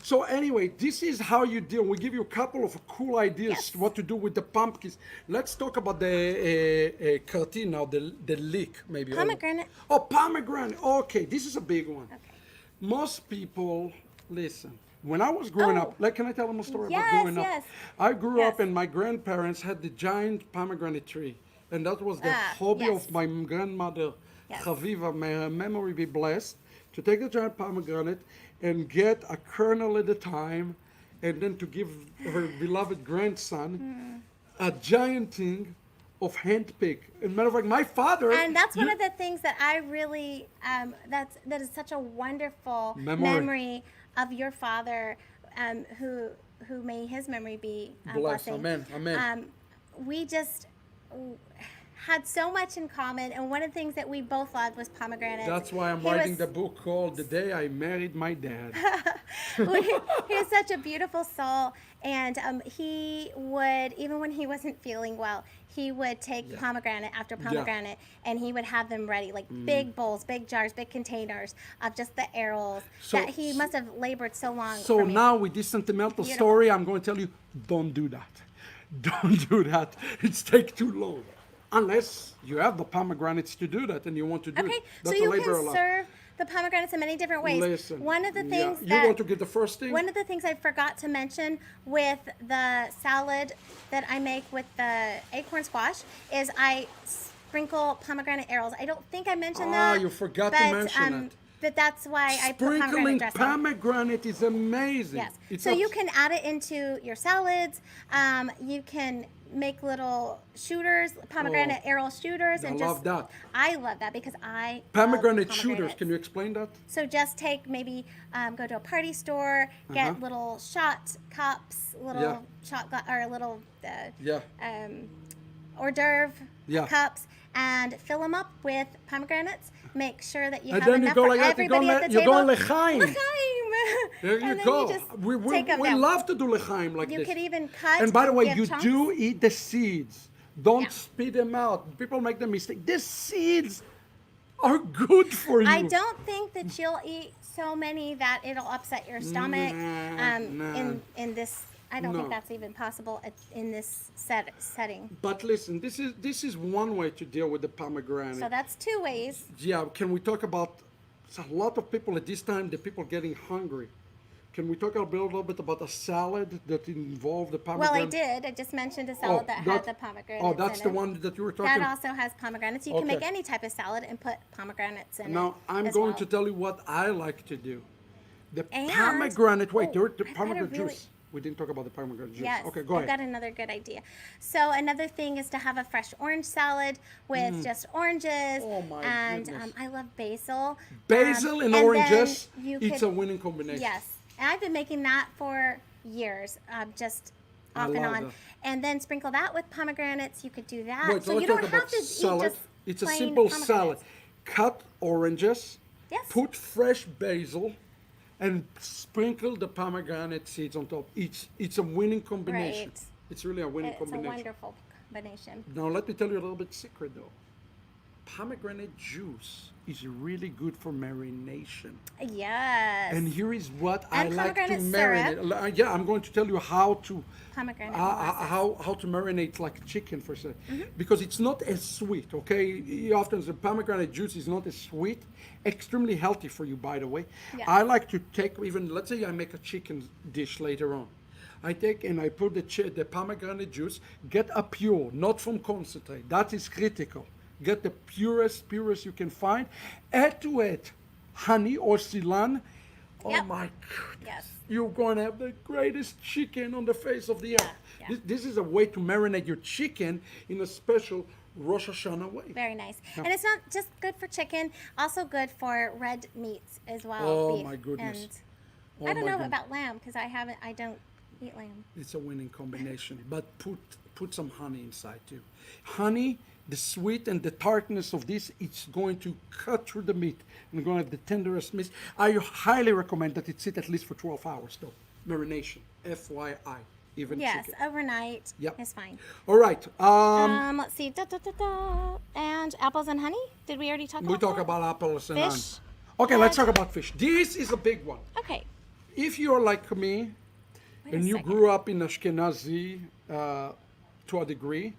So anyway, this is how you deal. We give you a couple of cool ideas Yes. what to do with the pumpkins. Let's talk about the curtin now, the leek maybe. Pomegranate. Oh, pomegranate. Okay, this is a big one. Okay. Most people, listen. When I was growing Oh. up, can I tell them a story Yes, about growing yes. up? I grew up Yes. and my grandparents had the giant pomegranate tree. And that was the hobby yes. of my grandmother, Yes. Chaviva, may her memory be blessed, to take the giant pomegranate and get a kernel at a time, and then to give her beloved grandson a giant thing of handpick. As a matter of fact, my father. And that's one of the things that I really that is such a wonderful Memory. of your father, who may his memory be a Bless. blessing. Amen. Amen. We just had so much in common, and one of the things that we both loved was pomegranate. That's why I'm writing the book called The Day I Married My Dad. He is such a beautiful soul, and he would, even when he wasn't feeling well, he would take pomegranate after pomegranate, and he would have them ready, like big bowls, big jars, big containers of just the arils So- that he must have labored so long. So for me. now with this sentimental Beautiful. story, I'm going to tell you, don't do that. Don't do that. It's take too long. Unless you have the pomegranates to do that and you want to do Okay, it. so That's a you labor of can love. serve the pomegranates in many different ways. Listen, One of the yeah. things You that want to get the first thing? One of the things I forgot to mention with the salad that I make with the acorn squash is I sprinkle pomegranate arils. I don't think I mentioned that. You forgot to mention it. But that's why I put Sprinkling pomegranate dressing. pomegranate is amazing. Yes. It's So not- you can add it into your salads. You can make little shooters, pomegranate aril shooters, I and love that. I love that because I Pomegranate love shooters. pomegranates. Can you explain that? So just take maybe go to a party store, get Uh-huh. little shot cups, little Yeah. shot or little Yeah. hors d'oeuvre Yeah. cups, and fill them up with pomegranates. Make sure that you And have then you enough go for like that, you go everybody at the you table. go l'chaim. L'chaim. There you And then go. just we take 'em down. love to do l'chaim like You this. could even cut. And by the way, give you chunks. do eat the seeds. Don't Yeah. spit them out. People make the mistake. The seeds are good for you. I don't think that you'll eat so many that it'll upset your stomach. Nah. In this, I don't No. think that's even possible in this setting. But listen, this is one way to deal with the pomegranate. So that's two ways. Yeah, can we talk about a lot of people at this time, the people getting hungry. Can we talk a little bit about a salad that involved the Well, pomegranate? I did. I just mentioned a salad that had the pomegranates. Oh, that's in the it. one that you were talking That also has pomegranates. You can make Okay. any type of salad and put pomegranates in it. Now, I'm as going well. to tell you what I like to do. The And- pomegranate, wait, oh, the I've got a pomegranate really- juice. We didn't talk about the pomegranate juice. Yes. Okay, go I've ahead. got another good idea. So another thing is to have a fresh orange salad with just oranges. Oh, my and goodness. I love basil. Basil and then oranges, you it's could- a winning combination. Yes. And I've been making that for years, just off and love on. that. And then sprinkle that with pomegranates. You could do that. Wait, so let's you don't talk have about to salad. eat just It's a plain simple pomegranates. salad. Cut oranges, Yes. put fresh basil, and sprinkle the pomegranate seeds on top. It's a winning combination. Right. It's really a winning It's a combination. wonderful combination. Now let me tell you a little bit secret though. Pomegranate juice is really good for marination. Yes. And here is what And I like to pomegranate marinate. Yeah, I'm going to tell you how to Pomegranate molasses. how to marinate like chicken for a second, Mm-hmm. because it's not as sweet. Okay, often the pomegranate juice is not as sweet. Extremely healthy for you, by the way. Yes. I like to take, even let's say I make a chicken dish later on. I take and I put the pomegranate juice. Get a pure, not from concentrate. That is critical. Get the purest you can find. Add to it honey or silan. Oh Yep. my goodness. Yes. You're going to have the greatest chicken on the face of the earth. Yeah. This is a way to marinate your chicken in a special Rosh Hashanah way. Very nice. And it's not just good for chicken, also good for red meats as well. Oh, beef. my goodness. And Oh I don't my know goodness. about lamb because I don't eat lamb. It's a winning combination. But put some honey inside too. Honey, the sweet and the tartness of this, it's going to cut through the meat and going to have the tenderest meat. I highly recommend that it sit at least for 12 hours though. Marination, FYI, even Yes, chicken. overnight Yep. is fine. All right. Let's see. And apples and honey? Did we already talk We about talk that? about apples and Fish? onions. Okay, let's talk about fish. This is a big one. Okay. If you're like me Wait a and you second. grew up in Ashkenazi to a degree,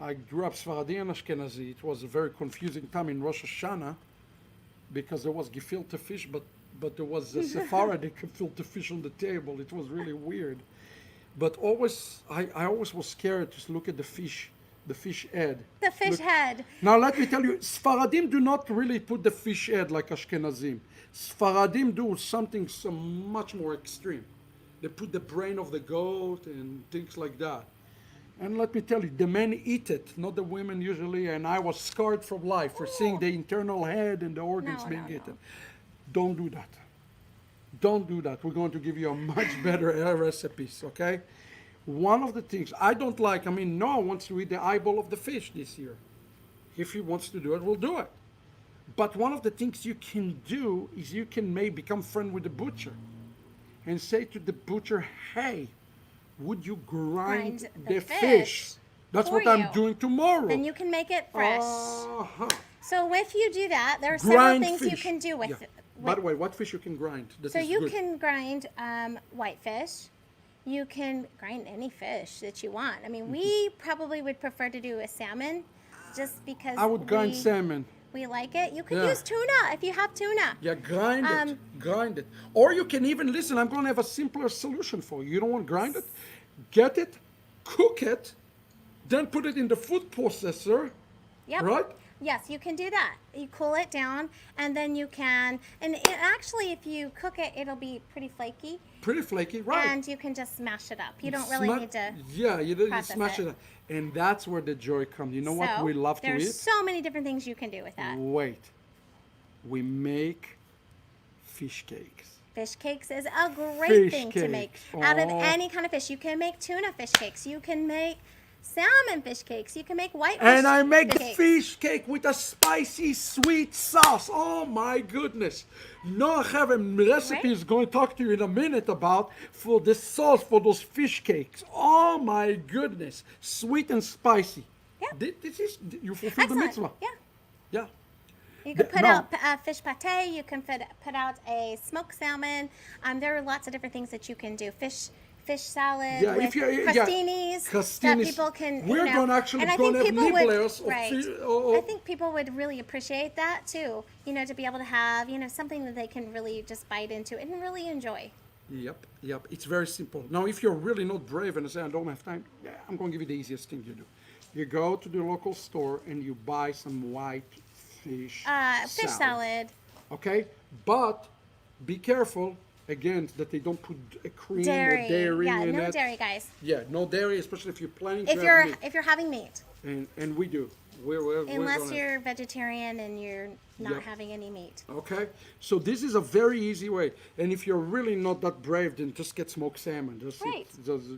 I grew up Sephardi and Ashkenazi. It was a very confusing time in Rosh Hashanah because there was gefilte fish, but there was a Sephardic gefilte fish on the table. It was really weird. But I always was scared to look at the fish head. The fish Look- head. Now let me tell you, Sfaradim do not really put the fish head like Ashkenazim. Sfaradim do something much more extreme. They put the brain of the goat and things like that. And let me tell you, the men eat it, not the women usually. And I was scarred from life for seeing the internal head and the organs No, being no, no. eaten. Don't do that. Don't do that. We're going to give you a much better recipes, okay? One of the things I don't like, Noah wants to eat the eyeball of the fish this year. If he wants to do it, we'll do it. But one of the things you can do is you can maybe become friend with the butcher and say to the butcher, hey, would you grind the the fish fish? That's for what I'm you. doing tomorrow. Then you can make it fresh. Uh-huh. So if you do that, there are several Grind things you fish. can do with Yeah. it. By the way, what fish you can grind? That So is you good. can grind whitefish. You can grind any fish that you want. We probably would prefer to do a salmon just because I would grind salmon. we like it. You could Yeah. use tuna if you have tuna. Yeah, grind it. Or you can even, listen, I'm going to have a simpler solution for you. You don't want to grind it? Get it, cook it, then put it in the food processor, Yep. right? Yes, you can do that. You cool it down, and then you can. And actually, if you cook it, it'll be pretty flaky, Pretty flaky, right? and you can just smash it up. You don't really Sma- need to. Yeah, you process smash it. it. And that's where the joy comes. You know what So, we love to there's eat? so many different things you can do with that. Wait. We make fish cakes. Fish cakes is a great Fish thing to make cakes. out of Oh. any kind of fish. You can make tuna fish cakes. You can make salmon fish cakes. You can make whitefish And I make fish the cakes. fish cake with a spicy sweet sauce. Oh my goodness. Noah have a recipe Right. is going to talk to you in a minute about for the sauce for those fish cakes. Oh my goodness. Sweet and spicy. Yeah. This is, you fulfill the Excellent. mitzvah. Yeah. Yeah. You can The- put no. out fish pate. You can put out a smoked salmon. There are lots of different things that you can do. Fish salad Yeah, with if you're crostinis that crostinis. people can. We're gonna actually and I gonna think have people would, nibblers of right. fish- oh. I think people would really appreciate that too. To be able to have something that they can really just bite into and really enjoy. Yep. It's very simple. Now, if you're really not brave and say, I don't have time, I'm going to give you the easiest thing you do. You go to the local store and you buy some white fish Fish salad. Okay? But be careful, again, that they don't put a cream Dairy. or dairy Yeah, in no it. dairy, guys. Yeah, no dairy, especially if you're planning If to you're have meat. if you're having meat, And we do. We're unless gonna- you're vegetarian and you're not Yep. having any meat. Okay, so this is a very easy way, and if you're really not that brave, then just get smoked salmon. Right.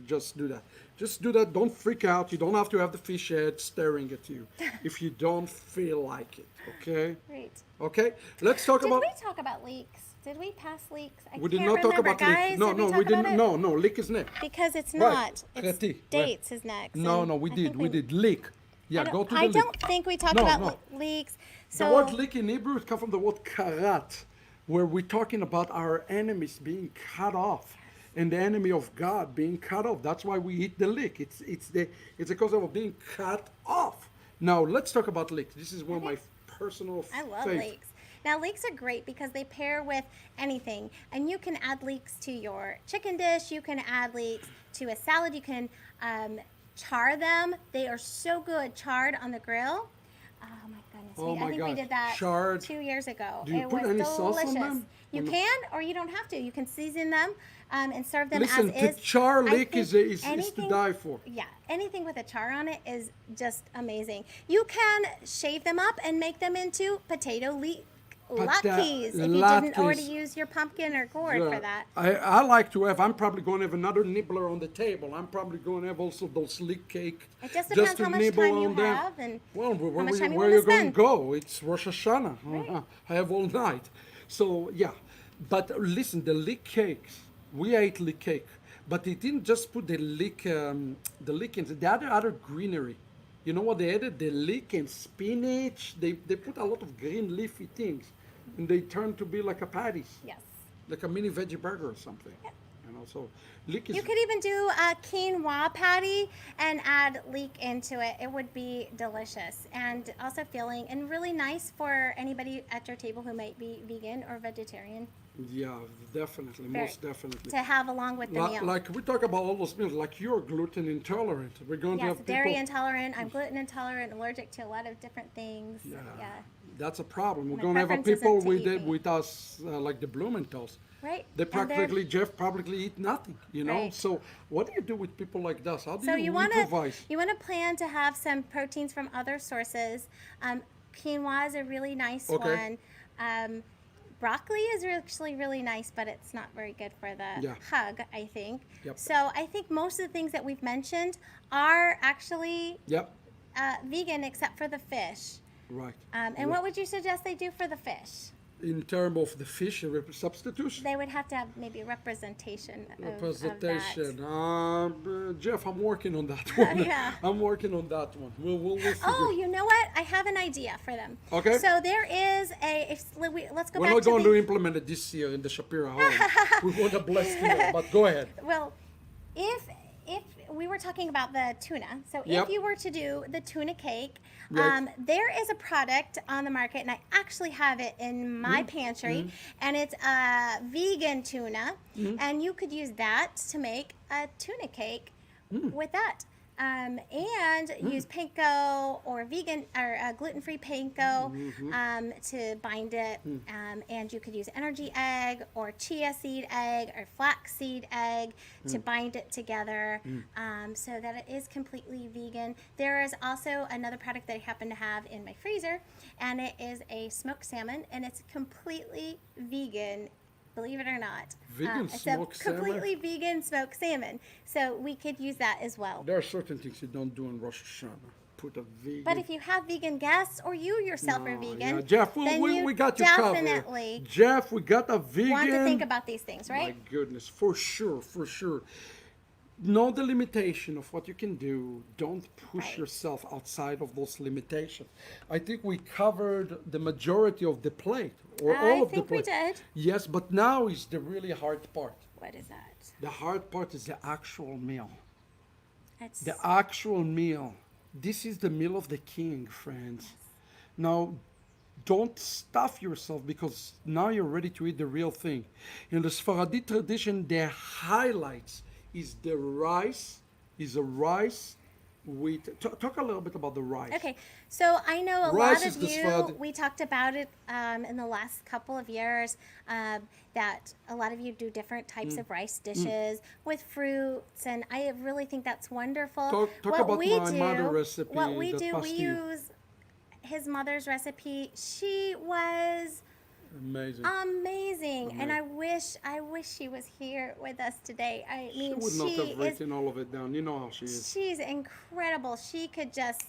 Just do that. Just do that. Don't freak out. You don't have to have the fish head staring at you if you don't feel like it. Okay. Great. Okay. Let's talk Did about. we talk about leeks Did we pass leeks? I We did can't not talk remember. about Guys, leek. No, did no, we we talk about didn't. it? No, no, leek is next. Because it's Right. not. It's Cheti, right. dates is next. No, and no, we I did. think We did leek. Yeah, go to the I leek. don't think we talked No, about no. leeks. The So word leek in Hebrew comes from the word karat, where we're talking about our enemies being cut off, and the enemy of God being cut off. That's why we eat the leek. It's because of being cut off. Now let's talk about leeks. This is one of my personal I love favorite. leeks. Now, leeks are great because they pair with anything. And you can add leeks to your chicken dish. You can add leeks to a salad. You can char them. They are so good charred on the grill. Oh, my goodness. Oh I my think we gosh. did that Charred. 2 years ago. Do you It put was any sauce on delicious. them? You Or no? can, or you don't have to. You can season them and serve them Listen, as to is. char I leek think is to anything- die for. Yeah, anything with a char on it is just amazing. You can shave them up and make them into potato leek latkes if you didn't already latkes. use your pumpkin or gourd for that. I like to have. I'm probably going to have another nibbler on the table. I'm probably going to have also those leek cake. It just depends to how much nibble time you on them. have and Well, how much time you where wanna you going to spend. go? It's Rosh Hashanah. I have all night. So yeah, but listen, the leek cakes. We ate leek cake, but they didn't just put the leek in. They added other greenery. You know what they added? The leek and spinach. They put a lot of green leafy things, and they turned to be like a patties, Yes. like a mini veggie burger or something. You know, so leek is. You could even do a quinoa patty and add leek into it. It would be delicious and also filling and really nice for anybody at your table who might be vegan or vegetarian Yeah, definitely, Very- most definitely. to have along with the meal. Like we talk about all those meals, like you're gluten intolerant. We're going to Yes, have dairy people. intolerant. I'm gluten intolerant, allergic to a lot of different things. Yeah, Yeah. that's a problem. We're My going to have a preference people isn't to with eat it, meat. with us, like the Blumenthal's. Right. They And they're- practically, Jeff probably eat nothing, you know. Right. So what do you do with people like that? How do So you you want to improvise? plan to have some proteins from other sources. Quinoa is a really nice Okay. one. Broccoli is actually really nice, but it's not very good for the Yeah. hug, I think. Yep. So I think most of the things that we've mentioned are actually Yep, vegan except for the fish. right. And Yeah. what would you suggest they do for the fish? In terms of the fish substitution? They would have to have maybe representation of Representation. that. Jeff, I'm working on that one. Yeah. I'm working on that one. We'll figure. Oh, you know what? I have an idea for them. Okay. So there is let's go We're back not to going the, to implement it this year in the Shapira home. We want a blessed year, but go ahead. Well, if we were talking about the tuna, so Yep. if you were to do the tuna cake, Right. there is a product on the market, and I actually have it in my Mm-hmm. pantry, and it's vegan tuna, and you could use that to make a tuna cake with that. And use panko or vegan or gluten-free panko to bind it. And you could use energy egg or chia seed egg or flaxseed egg to bind it together so that it is completely vegan. There is also another product that I happen to have in my freezer, and it is a smoked salmon, and it's completely vegan. Believe it or not. Vegan it's smoked a salmon? completely vegan smoked salmon. So we could use that as well. There are certain things you don't do in Rosh Hashanah. Put a vegan. But if you have vegan guests or you yourself are Oh, vegan, yeah. Jeff, then we got you definitely covered. Jeff, we got a vegan. want to think about these things, right? My goodness, for sure, for sure. Know the limitation of what you can do. Don't push Right. yourself outside of those limitations. I think we covered the majority of the plate, or I all of the think we plate. did. Yes, but now is the really hard part. What is that? The hard part is the actual meal. It's The actual meal. This is the meal of the king, friends. Now, don't stuff yourself because now you're ready to eat the real thing. In the Sephardi tradition, the highlights is the rice, is a rice with. Talk a little bit about the rice. okay. So I know a Rice lot is of the you. Sephardi- We talked about it in the last couple of years. That a lot of you do different types of rice dishes with fruits, and I really think that's wonderful. Talk about my mother recipe, What we the do, we pastil. use his mother's recipe. She was Amazing. amazing, and I wish she was here with us today. I She mean, would not she have is. written all of it down. You know how she is. She's incredible. She could just,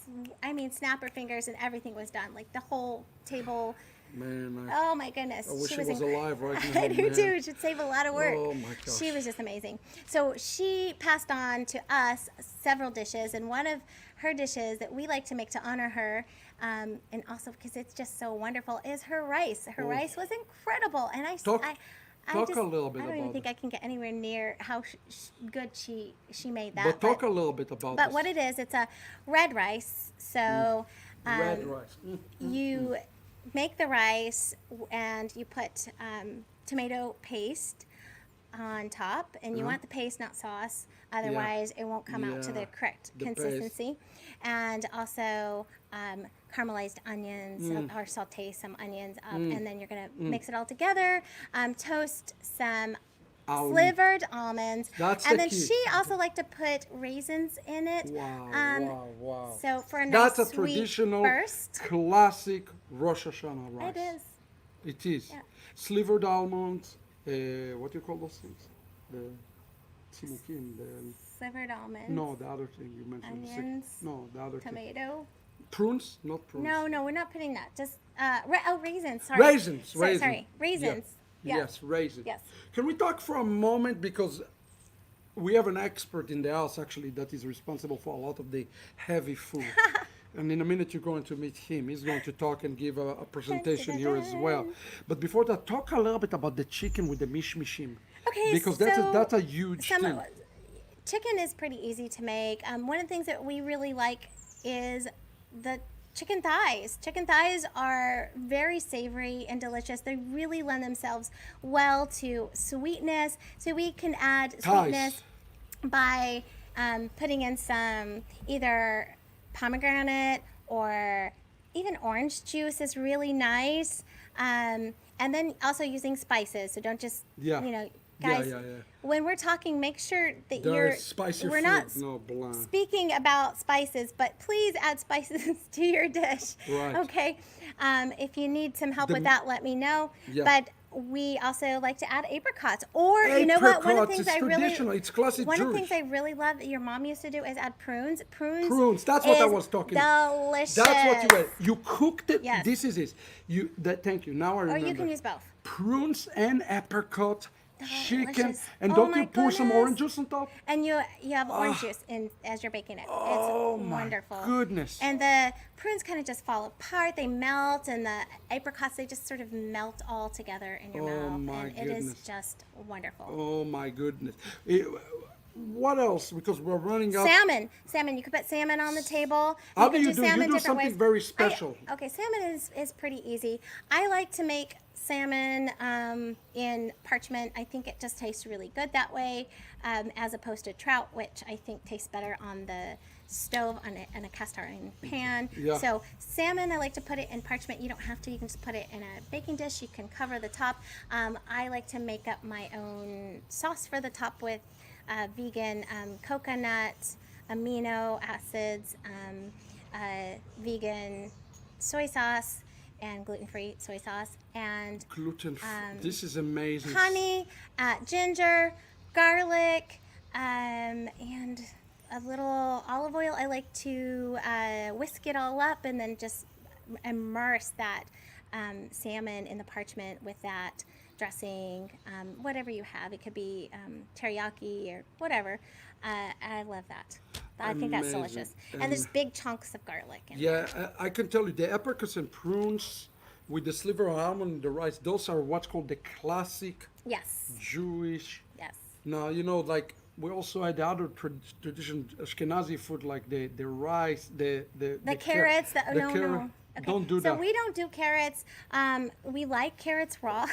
snap her fingers and everything was done. Like the whole table Man, Oh my goodness. I wish she she was was alive right now. I do man. too. She'd save a lot of work. Oh my gosh. She was just amazing. So she passed on to us several dishes, and one of her dishes that we like to make to honor her, and also because it's just so wonderful, is her rice. Her Oh. rice was incredible, and Talk just, a little bit I don't even about think it. I can get anywhere near how good she made that. But talk a little bit about But this. what it is, it's a red rice. So Red rice. you make the rice and you put tomato paste on top, and you want the paste, not sauce. Otherwise, it won't come out to the Yeah, correct the paste. consistency. And also caramelized onions or saute some onions up, and then you're gonna mix it all together. Toast some slivered almonds, That's and the then key. she also liked to put raisins in it. Wow. So for a nice That's a sweet traditional, burst. classic Rosh Hashanah rice. It is. It is. Yeah. Slivered almonds, what do you call those things? The tzimukim, Slivered almonds. no, the other thing you mentioned. the Onions, no, the other thing. tomato. Prunes? Not prunes. No, we're not putting that. Just raisins. Sorry. Raisins. Sorry, raisins. Yeah. Yeah. Yes, raisins. Yes. Can we talk for a moment, because we have an expert in the house actually that is responsible for a lot of the heavy food. And in a minute you're going to meet him. He's going to talk and give a presentation here as well. But before that, talk a little bit about the chicken with the mishmishim. Okay, Because so that's a huge some thing. chicken is pretty easy to make. One of the things that we really like is the chicken thighs. Chicken thighs are very savory and delicious. They really lend themselves well to sweetness. So we can add sweetness by putting in some either pomegranate or even orange juice is really nice. And then also using spices. So don't just, Yeah. guys, Yeah. when we're talking, make sure that There's spicy we're food, not no bland. speaking about spices, but please add spices to your dish. Right. Okay. If you need some help The- with that, let me know. Yeah. But we also like to add apricots. Or you know what? One of the Apricots, things it's I really traditional, it's classic one of the Jewish. things I really love that your mom used to do is add prunes. Prunes, that's what I is was talking delicious. That's what you ate. You cooked it. Yes. This is this. Thank you. Now I Or remember. you can use both. Prunes and apricot, chicken, Delicious. and Oh don't my you pour some goodness. orange juice on top? And you have orange juice in as you're baking it. Oh, It's my wonderful. goodness. And the prunes kind of just fall apart. They melt, and the apricots, they just sort of melt all together in your Oh, mouth. my And it is goodness. just wonderful. Oh my goodness. What else? Because we're running out. Salmon. You could put salmon on the table. How can do you do? You salmon do different something ways. very special. Okay, salmon is pretty easy. I like to make salmon in parchment. I think it just tastes really good that way, as opposed to trout, which I think tastes better on the stove on a cast iron pan. Yeah. So salmon, I like to put it in parchment. You don't have to. You can just put it in a baking dish. You can cover the top. I like to make up my own sauce for the top with vegan coconut, amino acids, vegan soy sauce, and gluten-free soy sauce, and Gluten. This is amazing. honey, ginger, garlic, and a little olive oil. I like to whisk it all up and then just immerse that salmon in the parchment with that dressing, whatever you have. It could be teriyaki or whatever. I love that. I think that's Amazing. delicious. And there's big chunks of garlic in Yeah, I can tell you the apricots and prunes with the sliver of almond and the rice. Those are what's called the classic Yes. Jewish. Yes. Now like we also had the other tradition Ashkenazi food like the rice, the Carrots. No. Okay. Don't do so that. we don't do carrots. We like carrots raw,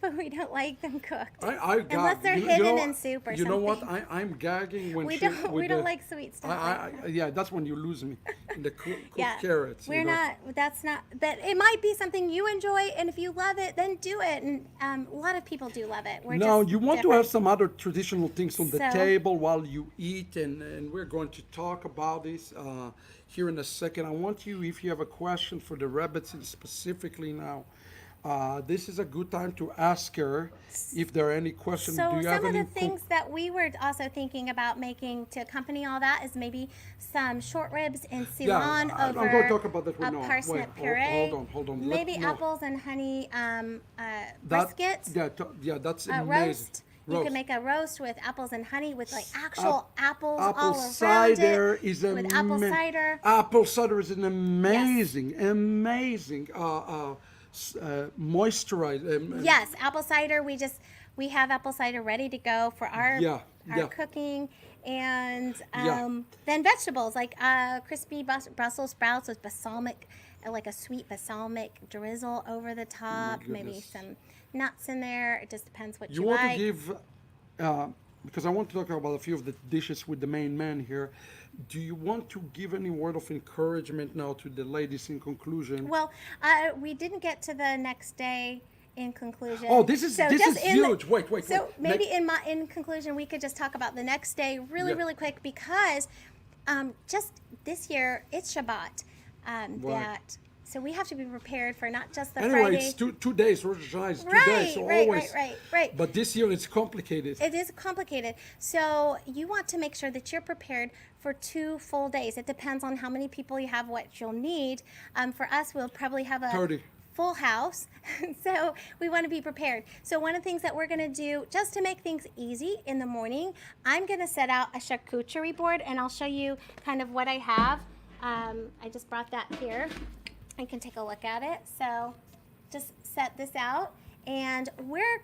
but we don't like them cooked. I gag. Unless they're hidden in soup or You know what? something. I'm gagging when We she, don't. with We don't the- like sweet stuff. yeah, that's when you lose me. In the cooked Yeah, carrots. we're not. That's not. But it might be something you enjoy, and if you love it, then do it. And a lot of people do love it. We're Now just you want to different. have some other traditional things on the So- table while you eat, and we're going to talk about this here in a second. I want you, if you have a question for the Rebbetzin specifically now, This is a good time to ask her if there are any questions. So Do you some have of any the things that we were also thinking about making to accompany all that is maybe some short ribs in Ceylon I'm going to over talk about that with a Noah. parsnip Wait, puree. hold on. Maybe No, apples and honey that, brisket. yeah, that's amazing. Roast. You Roast. can make a roast with apples and honey with like Ap- actual apples apple all around cider it. is With apple cider. Apple cider is an amazing moisturizer. Yes, apple cider. We have apple cider ready to go for our Yeah. cooking, and Yeah. then vegetables like crispy Brussels sprouts with balsamic, like a sweet balsamic drizzle over the top. Maybe goodness. some nuts in there. It just depends what You you want like. to give, because I want to talk about a few of the dishes with the main man here. Do you want to give any word of encouragement now to the ladies in conclusion? Well, we didn't get to the next day in conclusion. Oh, this is just in huge. Wait. So maybe in conclusion, we could just talk about the next day really quick because just this year it's Shabbat. So we have to be prepared for not just the Anyway, Friday. it's 2 days. Rosh Hashanah is 2 days, so always. Right. But this year it's complicated. It is complicated. So you want to make sure that you're prepared for 2 full days. It depends on how many people you have, what you'll need. For us, we'll probably have a 30. full house. So we want to be prepared. So one of the things that we're going to do, just to make things easy in the morning, I'm going to set out a charcuterie board, and I'll show you kind of what I have. I just brought that here. You can take a look at it. So just set this out, and we're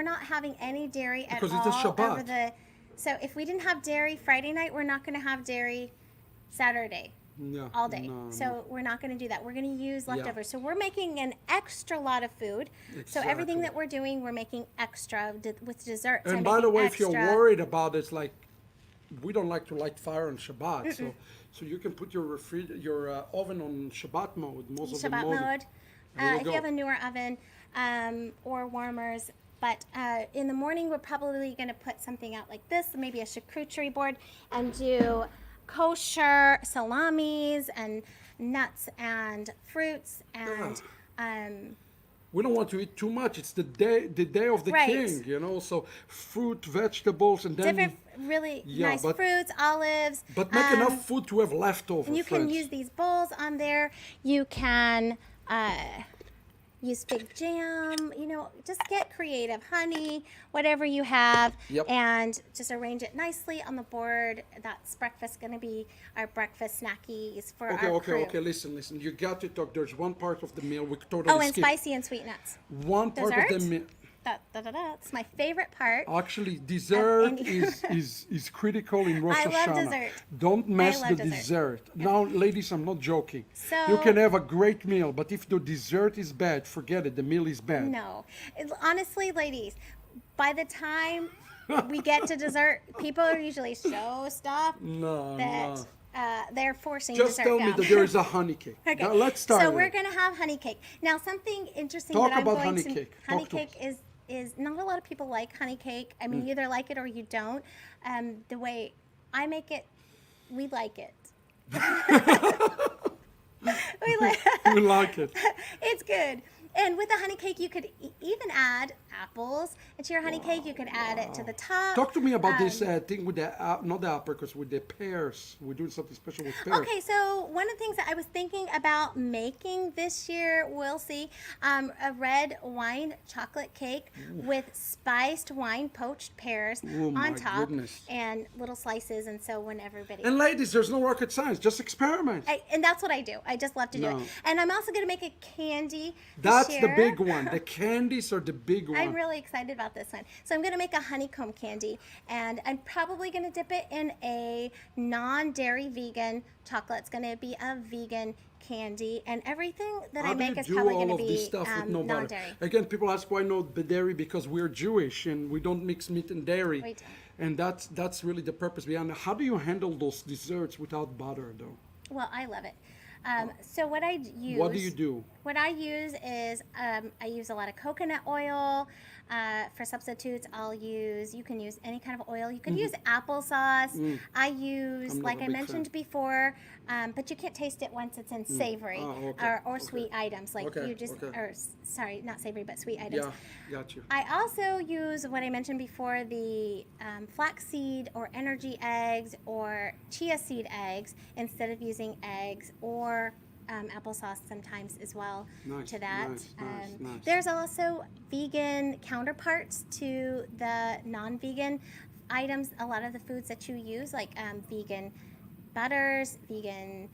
not having any dairy at all. Because it's a Shabbat. So if we didn't have dairy Friday night, we're not going to have dairy Saturday all day. So we're not going to do that. We're going to use leftovers. So we're making an extra lot of food. So everything that we're doing, we're making extra with desserts. And by the way, if you're worried about it, it's like we don't like to light fire on Shabbat, so you can put your oven on Shabbat mode. Shabbat mode. If you have a newer oven or warmers. But in the morning, we're probably going to put something out like this, maybe a charcuterie board, and do kosher salamis and nuts and fruits and. We don't want to eat too much. It's the day of the king, So fruit, vegetables, and then different, really nice fruits, olives. But make enough food to have leftover. And you can use these bowls on there. You can use fig jam. Just get creative. Honey, whatever you have, and just arrange it nicely on the board. That's breakfast going to be our breakfast snackies for our crew. Okay. Listen. You got to talk. There's one part of the meal we totally and skip. Spicy and sweet nuts. One part of the meal. It's my favorite part. Actually, dessert is critical in Rosh Hashanah. I love dessert. Don't mess the dessert. Now, ladies, I'm not joking. So, you can have a great meal, but if the dessert is bad, forget it. The meal is bad. No. Honestly, ladies, by the time we get to dessert, people are usually so stuffed that they're forcing Just dessert tell me down. that there is a honey cake. Okay. Now, let's start. So we're going to have honey cake. Now, something interesting Talk that I'm about going honey to... cake. Honey cake is not a lot of people like honey cake. I mean, you either like it or you don't. The way I make it, we like it. We like it. It's good. And with the honey cake, you could even add apples into your honey cake. You could add it to the top. Talk to me about this thing with the, not the apricots, with the pears. We're doing something special with pears. Okay, so one of the things that I was thinking about making this year, we'll see, a red wine chocolate cake with spiced wine poached pears on top. Goodness. And little slices. And so when everybody... And ladies, there's no rocket science. Just experiment. And that's what I do. I just love to do it. And I'm also going to make a candy That's the big one. The candies are the big one. I'm really excited about this one. So I'm going to make a honeycomb candy, and I'm probably going to dip it in a non-dairy vegan chocolate. It's going to be a vegan candy, and everything that I make is probably going to be non-dairy. Again, people ask why no dairy, because we're Jewish and we don't mix meat and dairy. We don't. And that's really the purpose behind it. How do you handle those desserts without butter, though? Well, I love it. So what I use... What do you do? What I use is I use a lot of coconut oil. For substitutes, you can use any kind of oil. You can use applesauce. I use, I'm not like a I big mentioned before, but you can't taste it once it's in savory or sweet items. Like you just, or sorry, not savory, but sweet items. Yeah, got you. I also use what I mentioned before, the flaxseed or energy eggs or chia seed eggs instead of using eggs, or applesauce sometimes as well to that. Nice. There's also vegan counterparts to the non-vegan items. A lot of the foods that you use, like vegan butters, vegan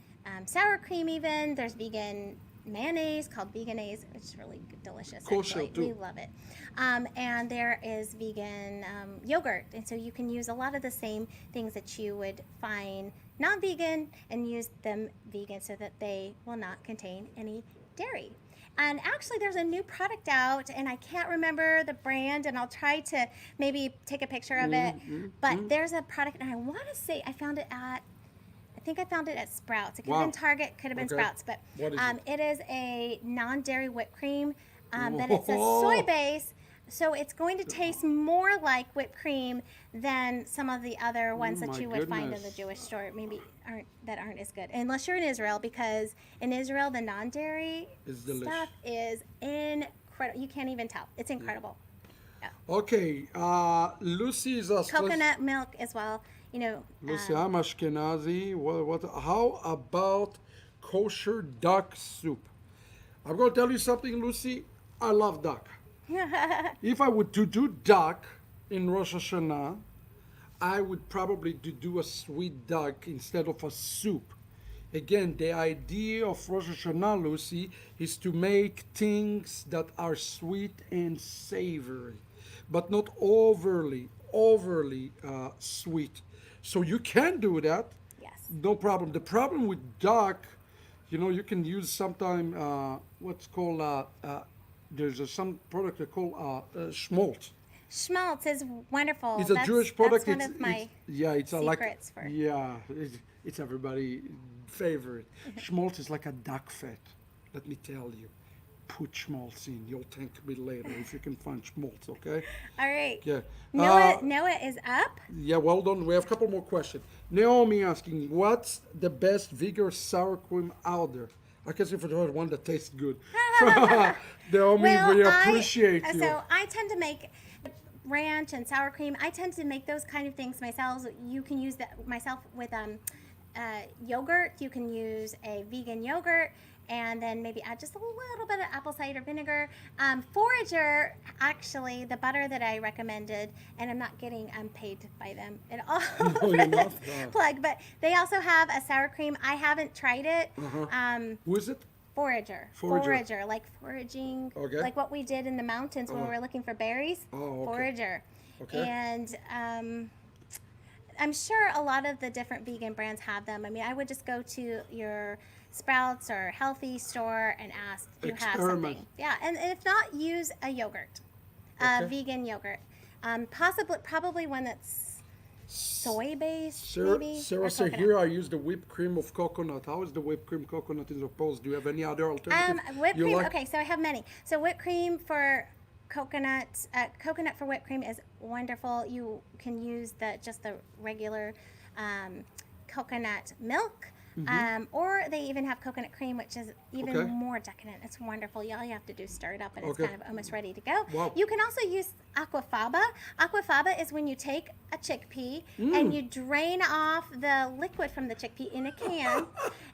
sour cream even. There's vegan mayonnaise called Veganese, which is really delicious. Kosher Actually. We too. love it. And there is vegan yogurt. And so you can use a lot of the same things that you would find non-vegan and use them vegan so that they will not contain any dairy. And actually, there's a new product out, and I can't remember the brand, and I'll try to maybe take a picture of it. But there's a product, and I want to say I think I found it at Sprouts. It could have been Target, could have been Sprouts, but What is it is a non-dairy whipped cream, but it's a soy base, so it's going to taste more like whipped cream than some of the other ones that my you would find in the goodness. Jewish store. Maybe aren't as good, unless you're in Israel, because in Israel the non-dairy It's delicious. stuff is incredible. You can't even tell. It's incredible. Okay, Lucy is asking. Coconut milk as well. You know, Lucy, I'm Ashkenazi. How about kosher duck soup? I'm going to tell you something, Lucy. I love duck. If I would to do duck in Rosh Hashanah, I would probably do a sweet duck instead of a soup. Again, the idea of Rosh Hashanah, Lucy, is to make things that are sweet and savory, but not overly sweet. So you can do that. yes. No problem. The problem with duck, you can use sometime what's called, there's some product they call schmaltz. Schmaltz is wonderful. It's a Jewish product. That's one of my it's like secrets for. yeah, it's everybody's favorite. Schmaltz is like a duck fat. Let me tell you, put schmaltz in. You'll thank me later if you can find schmaltz. Okay? All right. Yeah. Noah is up. Yeah. Well done. We have a couple more questions. Naomi asking, what's the best vegan sour cream out there? I guess if it's one that tastes good. Naomi, we appreciate you. So I tend to make ranch and sour cream. I tend to make those kind of things myself. You can use that myself with yogurt. You can use a vegan yogurt, and then maybe add just a little bit of apple cider vinegar. Forager, actually, the butter that I recommended, and I'm not getting paid by them at all No, for you're not? this plug, but they also have a sour cream. I haven't tried it. Who is it? Forager, like foraging, Okay. like what we did in the mountains when we were looking for berries. Oh, okay. Forager. Okay. And I'm sure a lot of the different vegan brands have them. I mean, I would just go to your Sprouts or Healthy store and ask, do you have Experiment. something? Yeah, and if not, use a yogurt, vegan yogurt. Probably one that's soy-based, maybe. Sarah or said coconut. here I use the whipped cream of coconut. How is the whipped cream coconut is opposed? Do you have any other alternative? Whipped you cream. like? Okay, so I have many. So whipped cream for coconut, coconut for whipped cream is wonderful. You can use just the regular coconut milk. Or they even have coconut cream, which is even Okay. more decadent. It's wonderful. All you have to do is stir it up, and it's Okay. kind of almost ready to go. Wow. You can also use aquafaba. Aquafaba is when you take a chickpea and you drain off the liquid from the chickpea in a can,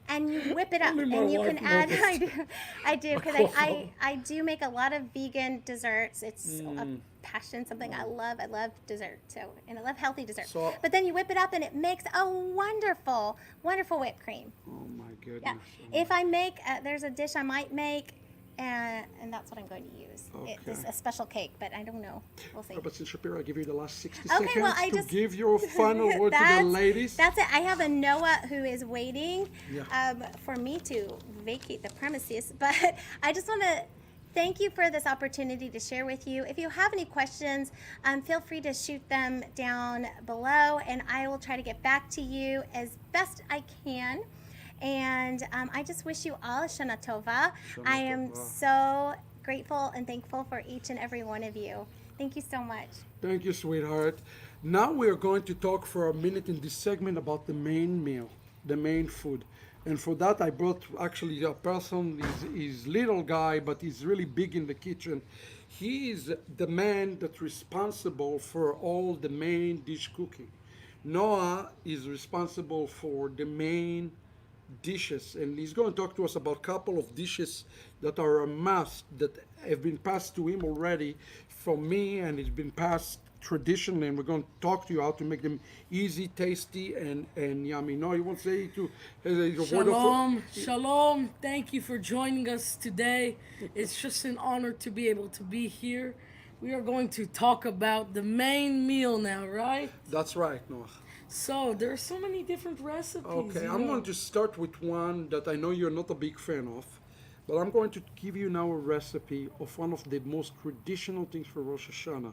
and you whip it up, Only my and you wife can add. knows. I do, because I do make a lot of vegan desserts. It's a passion, something I love. I love dessert, and I love healthy dessert. So- but then you whip it up, and it makes a wonderful whipped cream. Oh my goodness. Yeah. If I make, there's a dish I might make, and that's what I'm going to use. It's Okay. a special cake, but I don't know. We'll see. Rebbetzin Shapira, I give you the last 60 Okay, seconds well, I to just give your final word to the That's- ladies. That's it. I have a Noah who is waiting Yeah. for me to vacate the premises, but I just want to thank you for this opportunity to share with you. If you have any questions, feel free to shoot them down below, and I will try to get back to you as best I can. And I just wish you all a Shana Tova. Shana I am Tova. so grateful and thankful for each and every one of you. Thank you so much. Thank you, sweetheart. Now we are going to talk for a minute in this segment about the main meal, the main food. And for that, I brought actually a person, he's little guy, but he's really big in the kitchen. He is the man that's responsible for all the main dish cooking. Noah is responsible for the main dishes, and he's going to talk to us about a couple of dishes that are a must that have been passed to him already from me, and it's been passed traditionally, and we're going to talk to you how to make them easy, tasty, and yummy. No, you want to say to a word of Shalom, shalom. Thank you for joining us today. It's just an honor to be able to be here. We are going to talk about the main meal now, right? That's right, Noah. So there are so many different recipes. Okay, you I'm know. going to start with one that I know you're not a big fan of, but I'm going to give you now a recipe of one of the most traditional things for Rosh Hashanah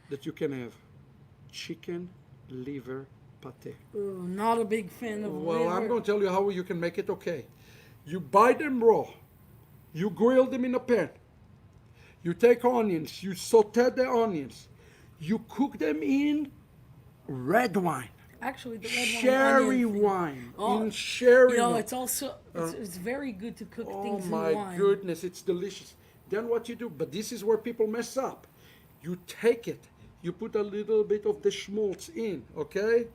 that you can have: chicken liver pate. Ooh, not a big fan of Well, I'm liver. going to tell you how you can make it okay. You buy them raw, you grill them in a pan, you take onions, you saute the onions, you cook them in red wine. Actually, the red wine Sherry onion thing. wine. Oh, In sherry You know, wine. it's also it's very good to cook Oh things my in wine. goodness, it's delicious. Then what you do, but this is where people mess up. You take it, you put a little bit of the schmaltz in, okay?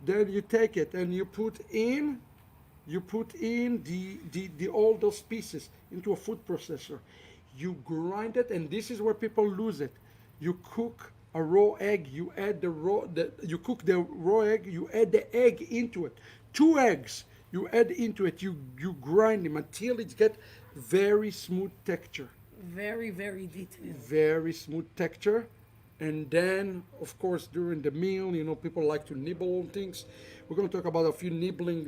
Then you take it and you put in the all those pieces into a food processor. You grind it, and this is where people lose it. You cook a raw egg, you add you cook the raw egg, you add the egg into it. 2 eggs, you add into it, you grind them until it get very smooth texture. Very, very detailed. Very smooth texture. And then, of course, during the meal, you know, people like to nibble on things. We're going to talk about a few nibbling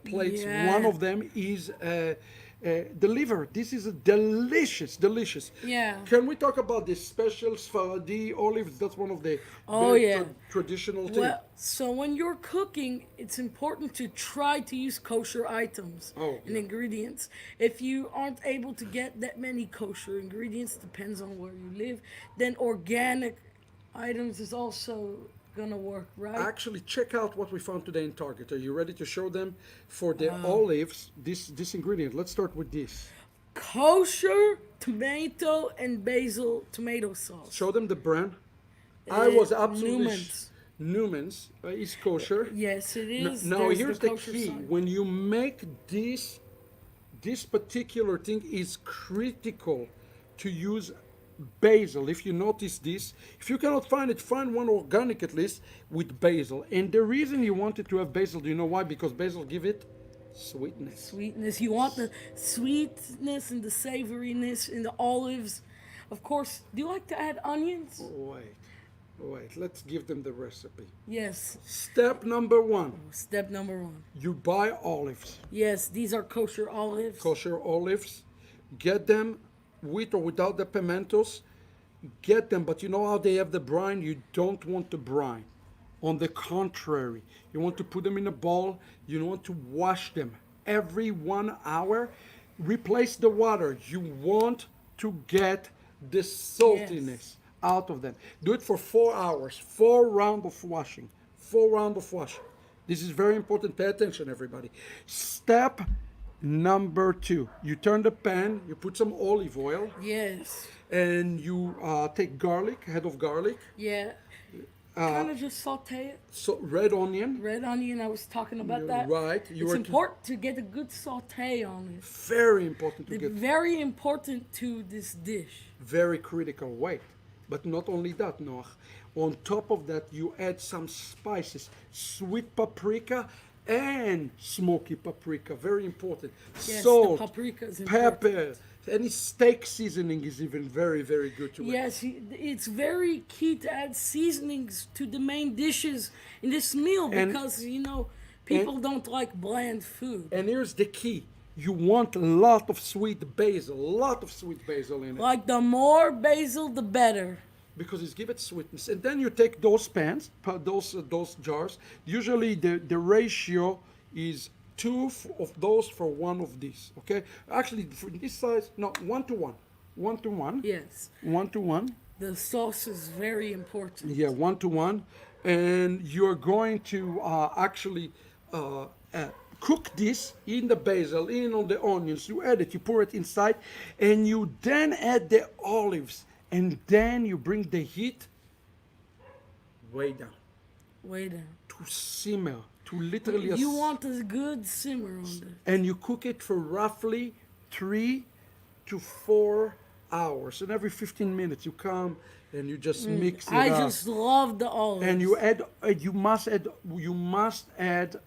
plates. Yeah. One of them is the liver. This is a delicious. Yeah. Can we talk about this special Sfaradi olives? That's one of the Oh, very yeah. traditional things. Well, so when you're cooking, it's important to try to use kosher items Oh, and yeah. ingredients. If you aren't able to get that many kosher ingredients, depends on where you live, then organic items is also gonna work, right? Actually, check out what we found today in Target. Are you ready to show them for the olives? This ingredient. Let's start with this. Kosher tomato and basil tomato sauce. Show them the brand. I was absolutely Newman's. Newman's is kosher. Yes, it is. Now There's here's the kosher key. side. When you make this particular thing is critical to use basil. If you notice this, if you cannot find it, find one organic at least with basil. And the reason you wanted to have basil, do you know why? Because basil give it sweetness. Sweetness. You want the sweetness and the savoriness in the olives. Of course, do you like to add onions? Wait. Let's give them the recipe. Yes. Step number 1. Step number 1. You buy olives. Yes, these are kosher olives. Kosher olives. Get them with or without the pimentos. Get them, but you know how they have the brine? You don't want the brine. On the contrary, you want to put them in a bowl. You want to wash them every 1 hour. Replace the water. You want to get the saltiness out of them. Do it for 4 hours. 4 rounds of washing. 4 rounds of washing. This is very important. Pay attention, everybody. Step number 2. You turn the pan. You put some olive oil. Yes. And you take garlic, head of garlic. Yeah. Kind of just saute it. So red onion. Red onion, I was talking about that. Right. It's important to get a good saute on it. Very important to It's get. very important to this dish. Very critical. Wait. But not only that, Noach. On top of that, you add some spices, sweet paprika and smoky paprika. Very important. Yes, Salt, the paprika is pepper, important. any steak seasoning is even very, very good to it. Yes, it's very key to add seasonings to the main dishes in this meal And- because, you know, people don't like bland food. And here's the key. You want a lot of sweet basil in it. Like the more basil, the better. Because it's give it sweetness. And then you take those pans, those jars. Usually the ratio is 2 of those for 1 of these. Okay. Actually, for this size, no, 1 to 1. 1 to 1. Yes. 1 to 1. the sauce is very important. Yeah, 1 to 1. And you're going to actually cook this in the basil, in on the onions. You add it, you pour it inside, and you then add the olives. And then you bring the heat way down Way down. to simmer, to literally a You want a good simmer on this. and you cook it for roughly 3 to 4 hours. And every 15 minutes you come and you just mix it I up. just love the olives. And you must add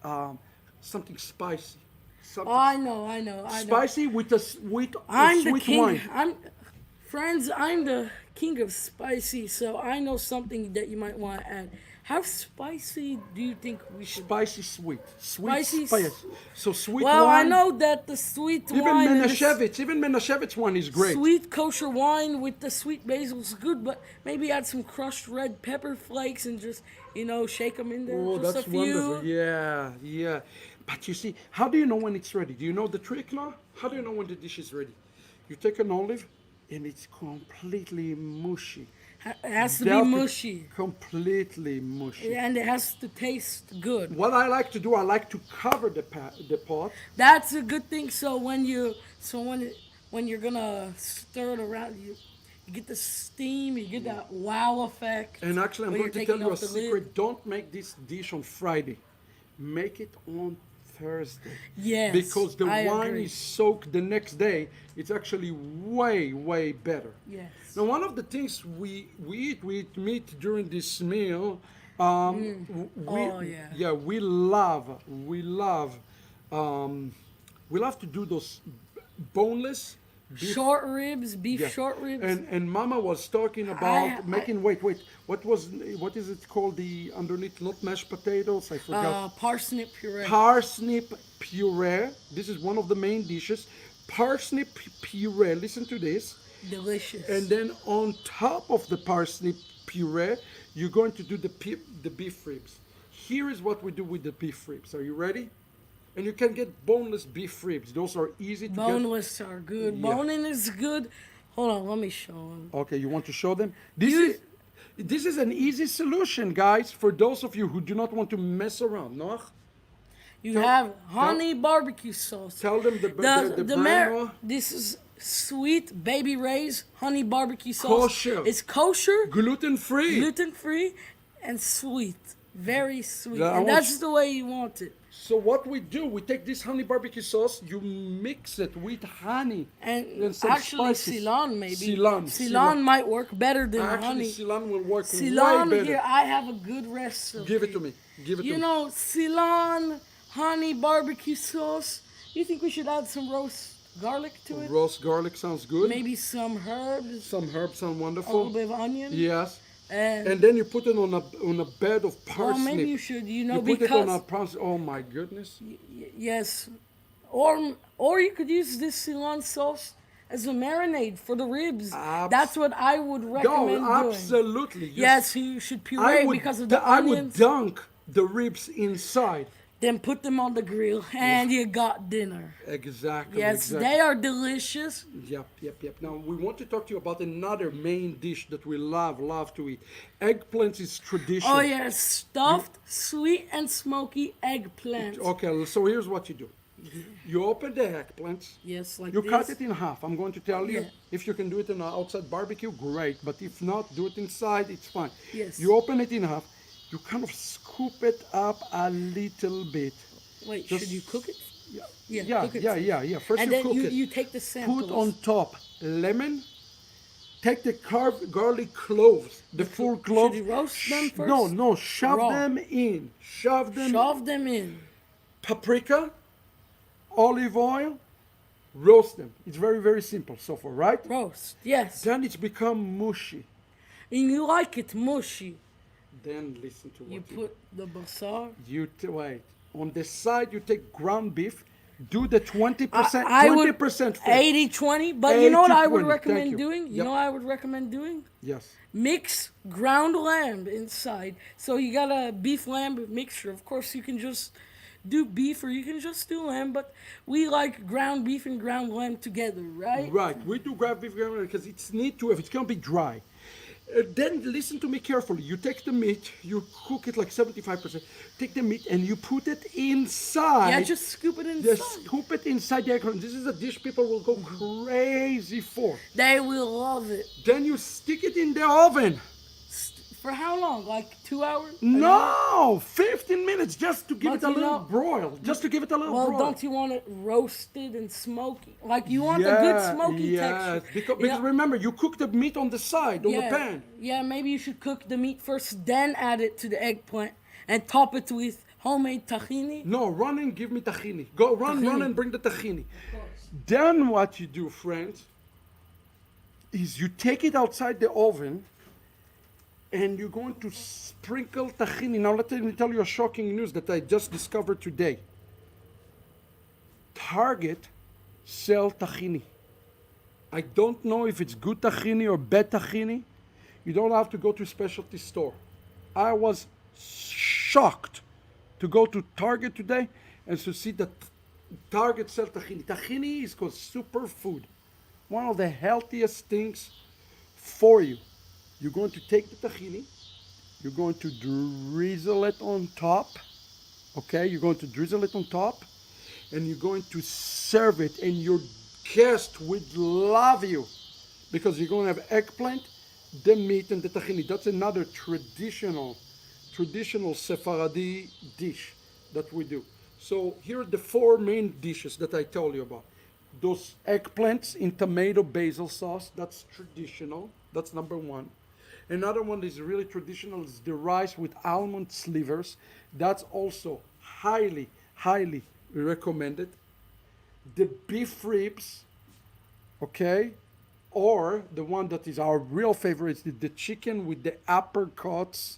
something spicy. Something Oh, I know. spicy with a sweet, I'm the sweet king. wine. I'm the king of spicy, so I know something that you might want to add. How spicy do you think we should? Spicy sweet. Sweet Spicy spice. So sweet Well, wine. I know that the sweet Even wine and the Menashevitz one is great. sweet kosher wine with the sweet basil is good, but maybe add some crushed red pepper flakes and just shake them in there. Oh, just that's a few. wonderful. Yeah. But you see, how do you know when it's ready? Do you know the trick now? How do you know when the dish is ready? You take an olive and it's completely mushy. It has to be Delicate- mushy, Completely mushy. and it has to taste good. What I like to do, I like to cover the pot. That's a good thing. So when you're gonna stir it around, you get the steam, you get that wow effect. And actually, I'm when going to you're tell taking you a off the lid. secret. Don't make this dish on Friday. Make it on Thursday. Yes, Because the I wine agree. is soaked the next day. It's actually way better. Yes. Now, one of the things we eat meat during this meal. Oh, yeah. We love to do those boneless beef. Short ribs, beef Yeah. short ribs. And Mama was talking about I- making. Wait. What is it called? The underneath, not mashed potatoes. I forgot. Parsnip puree. Parsnip puree. This is one of the main dishes. Parsnip puree. Listen to this. Delicious. And then on top of the parsnip puree, you're going to do the beef ribs. Here is what we do with the beef ribs. Are you ready? And you can get boneless beef ribs. Those are easy to get. Boneless are good. Yeah. Boning is good. Hold on, let me show them. Okay, you want to show them? This is an easy solution, guys, for those of you who do not want to mess around. No? You Tell- have honey barbecue sauce. Tell them the brand. No? This is sweet Baby Ray's honey barbecue sauce. Kosher. It's kosher, Gluten-free. gluten-free, and sweet. Very sweet. Yeah, I And want that's s- the way you want it. So what we do, we take this honey barbecue sauce, you mix it with honey. And some actually, spices. Ceylon maybe. Ceylon. Ceylon might work better than Actually, honey. Ceylon will work Ceylon way better. here, I have a good recipe. Give it to me. Give it to You me. know, Ceylon honey barbecue sauce. You think we should add some roast garlic to it? Roast garlic sounds good. Maybe some herbs, Some herbs sound a wonderful. little bit of onion. Yes. And, And then you put it on a bed of well, parsnip. maybe you should, You put it because on a parsnip. Oh my goodness. yes, or you could use this Ceylon sauce as a marinade for the ribs. That's what I would recommend No, doing. absolutely. Yes, you should puree because of the I would onions. dunk the ribs inside. Then put them on the grill, and you got dinner. Exactly. Yes, exactly. they are delicious. Yep. Now we want to talk to you about another main dish that we love to eat. Eggplants is tradition. Oh yeah, stuffed, sweet and smoky eggplant. Okay, so here's what you do. You open the eggplants. Yes, like You this. cut it in half. I'm going to tell you. Yeah. If you can do it in an outside barbecue, great. But if not, do it inside. It's fine. Yes. You open it in half. You kind of scoop it up a little bit. Wait, Just- should you cook it? Yeah, Yeah, cook it. yeah. First And you then cook it. you take the samples. Put on top lemon. Take the carved garlic cloves, the full cloves. you roast them first? No, shove Raw. them in. Shove them. Shove them in. Paprika, olive oil, roast them. It's very simple so far, right? Roast. Yes. Then it's become mushy. And you like it mushy. Then listen to what You put the basar. wait. On the side, you take ground beef. Do the 20%. I would 20% fat. 80-20. But you know what I would 80-20, recommend thank you. doing? You Yep. know what I would recommend doing? Yes. Mix ground lamb inside. So you got a beef lamb mixture. Of course, you can just do beef or you can just do lamb, but we like ground beef and ground lamb together, right? Right. We do ground beef because it's need to. If it's gonna be dry, Then listen to me carefully. You take the meat, you cook it like 75%. Take the meat and you put it inside. Yeah, just scoop it inside. Just scoop it inside the eggplant. This is a dish people will go crazy for. They will love it. Then you stick it in the oven. For how long? Like 2 hours? No, 15 minutes just to give But it a you little know- broil. Just to give it a little Well, broil. don't you want it roasted and smoky? Like you want a good smoky texture. Because, You know- remember, you cook the meat on the side, on the pan. Yeah, maybe you should cook the meat first, then add it to the eggplant and top it with homemade tahini. No, run and give me tahini. Go, run Tahini. and bring the tahini. Then what you do, friends, is you take it outside the oven and you're going to sprinkle tahini. Now let me tell you a shocking news that I just discovered today. Target sell tahini. I don't know if it's good tahini or bad tahini. You don't have to go to a specialty store. I was shocked to go to Target today and to see that Target sell tahini. Tahini is called superfood. One of the healthiest things for you. You're going to take the tahini, you're going to drizzle it on top, okay? You're going to drizzle it on top, and you're going to serve it, and your guest would love you because you're going to have eggplant, the meat, and the tahini. That's another traditional Sephardi dish that we do. So here are the four main dishes that I told you about. Those eggplants in tomato basil sauce, that's traditional. That's number one. Another one that is really traditional is the rice with almond slivers. That's also highly recommended. The beef ribs, okay? Or the one that is our real favorite, the chicken with the apricots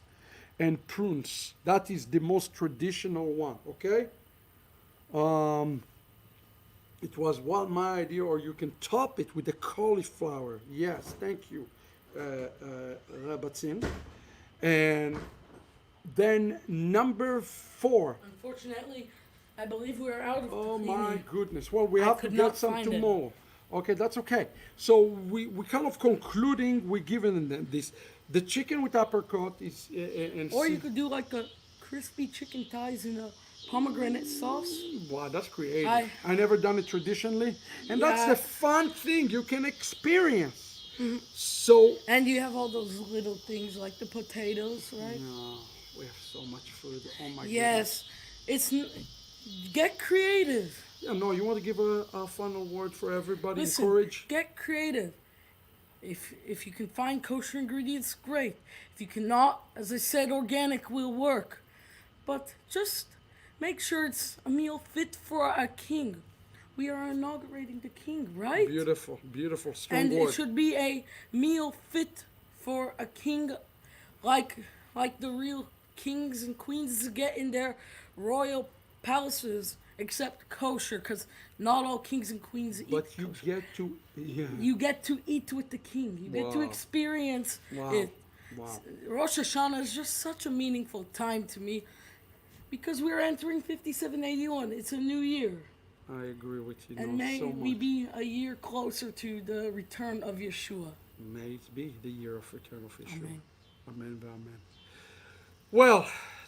and prunes. That is the most traditional one, okay? It was my idea, or you can top it with the cauliflower. Yes, thank you, Rebbetzin. And then number 4. Unfortunately, I believe we're out of Oh tahini. my goodness. Well, we I have to could get not some find it. tomorrow. Okay, that's okay. So we kind of concluding, we're giving them this. The chicken with apricot is... and Or you could do like the crispy chicken thighs in a pomegranate sauce. Wow, that's creative. I- I never done it traditionally. And that's Yeah. the fun thing you can experience. So, And you have all those little things like the potatoes, right? no, we have so much food. Oh my goodness. Yes. Get creative. Yeah, no, you want to give a final word for everybody? Listen, Encourage? get creative. If you can find kosher ingredients, great. If you cannot, as I said, organic will work. But just make sure it's a meal fit for a king. We are inaugurating the king, right? Beautiful, beautiful, strong And word. it should be a meal fit for a king, like the real kings and queens get in their royal palaces, except kosher, because not all kings and queens eat. But you kosher. get to, yeah. You get to eat with the king. You get to Wow. experience Wow. it. Wow. Rosh Hashanah is just such a meaningful time to me because we're entering 5781. It's a new year. I agree with you And may so we much. be a year closer to the return of Yeshua. May it be the year of return of Yeshua. Amen. Amen. Amen. Well,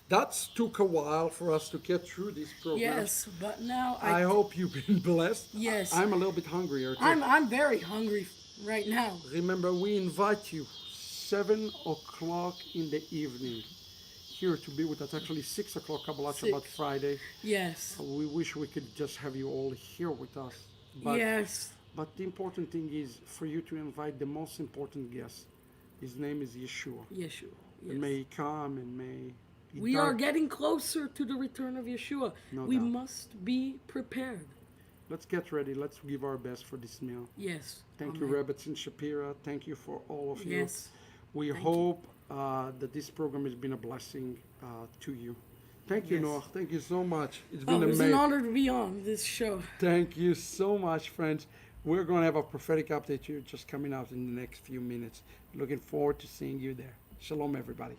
that took a while for us to get through this program. Yes, but now I hope you've been blessed. Yes. I'm a little bit hungrier too. I'm very hungry right now. Remember, we invite you 7 o'clock in the evening here to be with us. Actually, 6 o'clock Kabbalah Shabbat 6. Friday. Yes. We wish we could just have you all here with us. But, Yes. but the important thing is for you to invite the most important guest. His name is Yeshua. Yeshua. Yes. And may he come and may he We dark- are getting closer to the return of Yeshua. No We doubt. must be prepared. Let's get ready. Let's give our best for this meal. Yes. Thank you, Amen. Rebbetzin Shapira. Thank you for all of you. Yes. We Thank hope that this program has been a blessing to you. Thank you, Yes. Noah. Thank you so much. It's Oh, been it was an amazing. honor to be on this show. Thank you so much, friends. We're going to have a prophetic update here just coming out in the next few minutes. Looking forward to seeing you there. Shalom, everybody.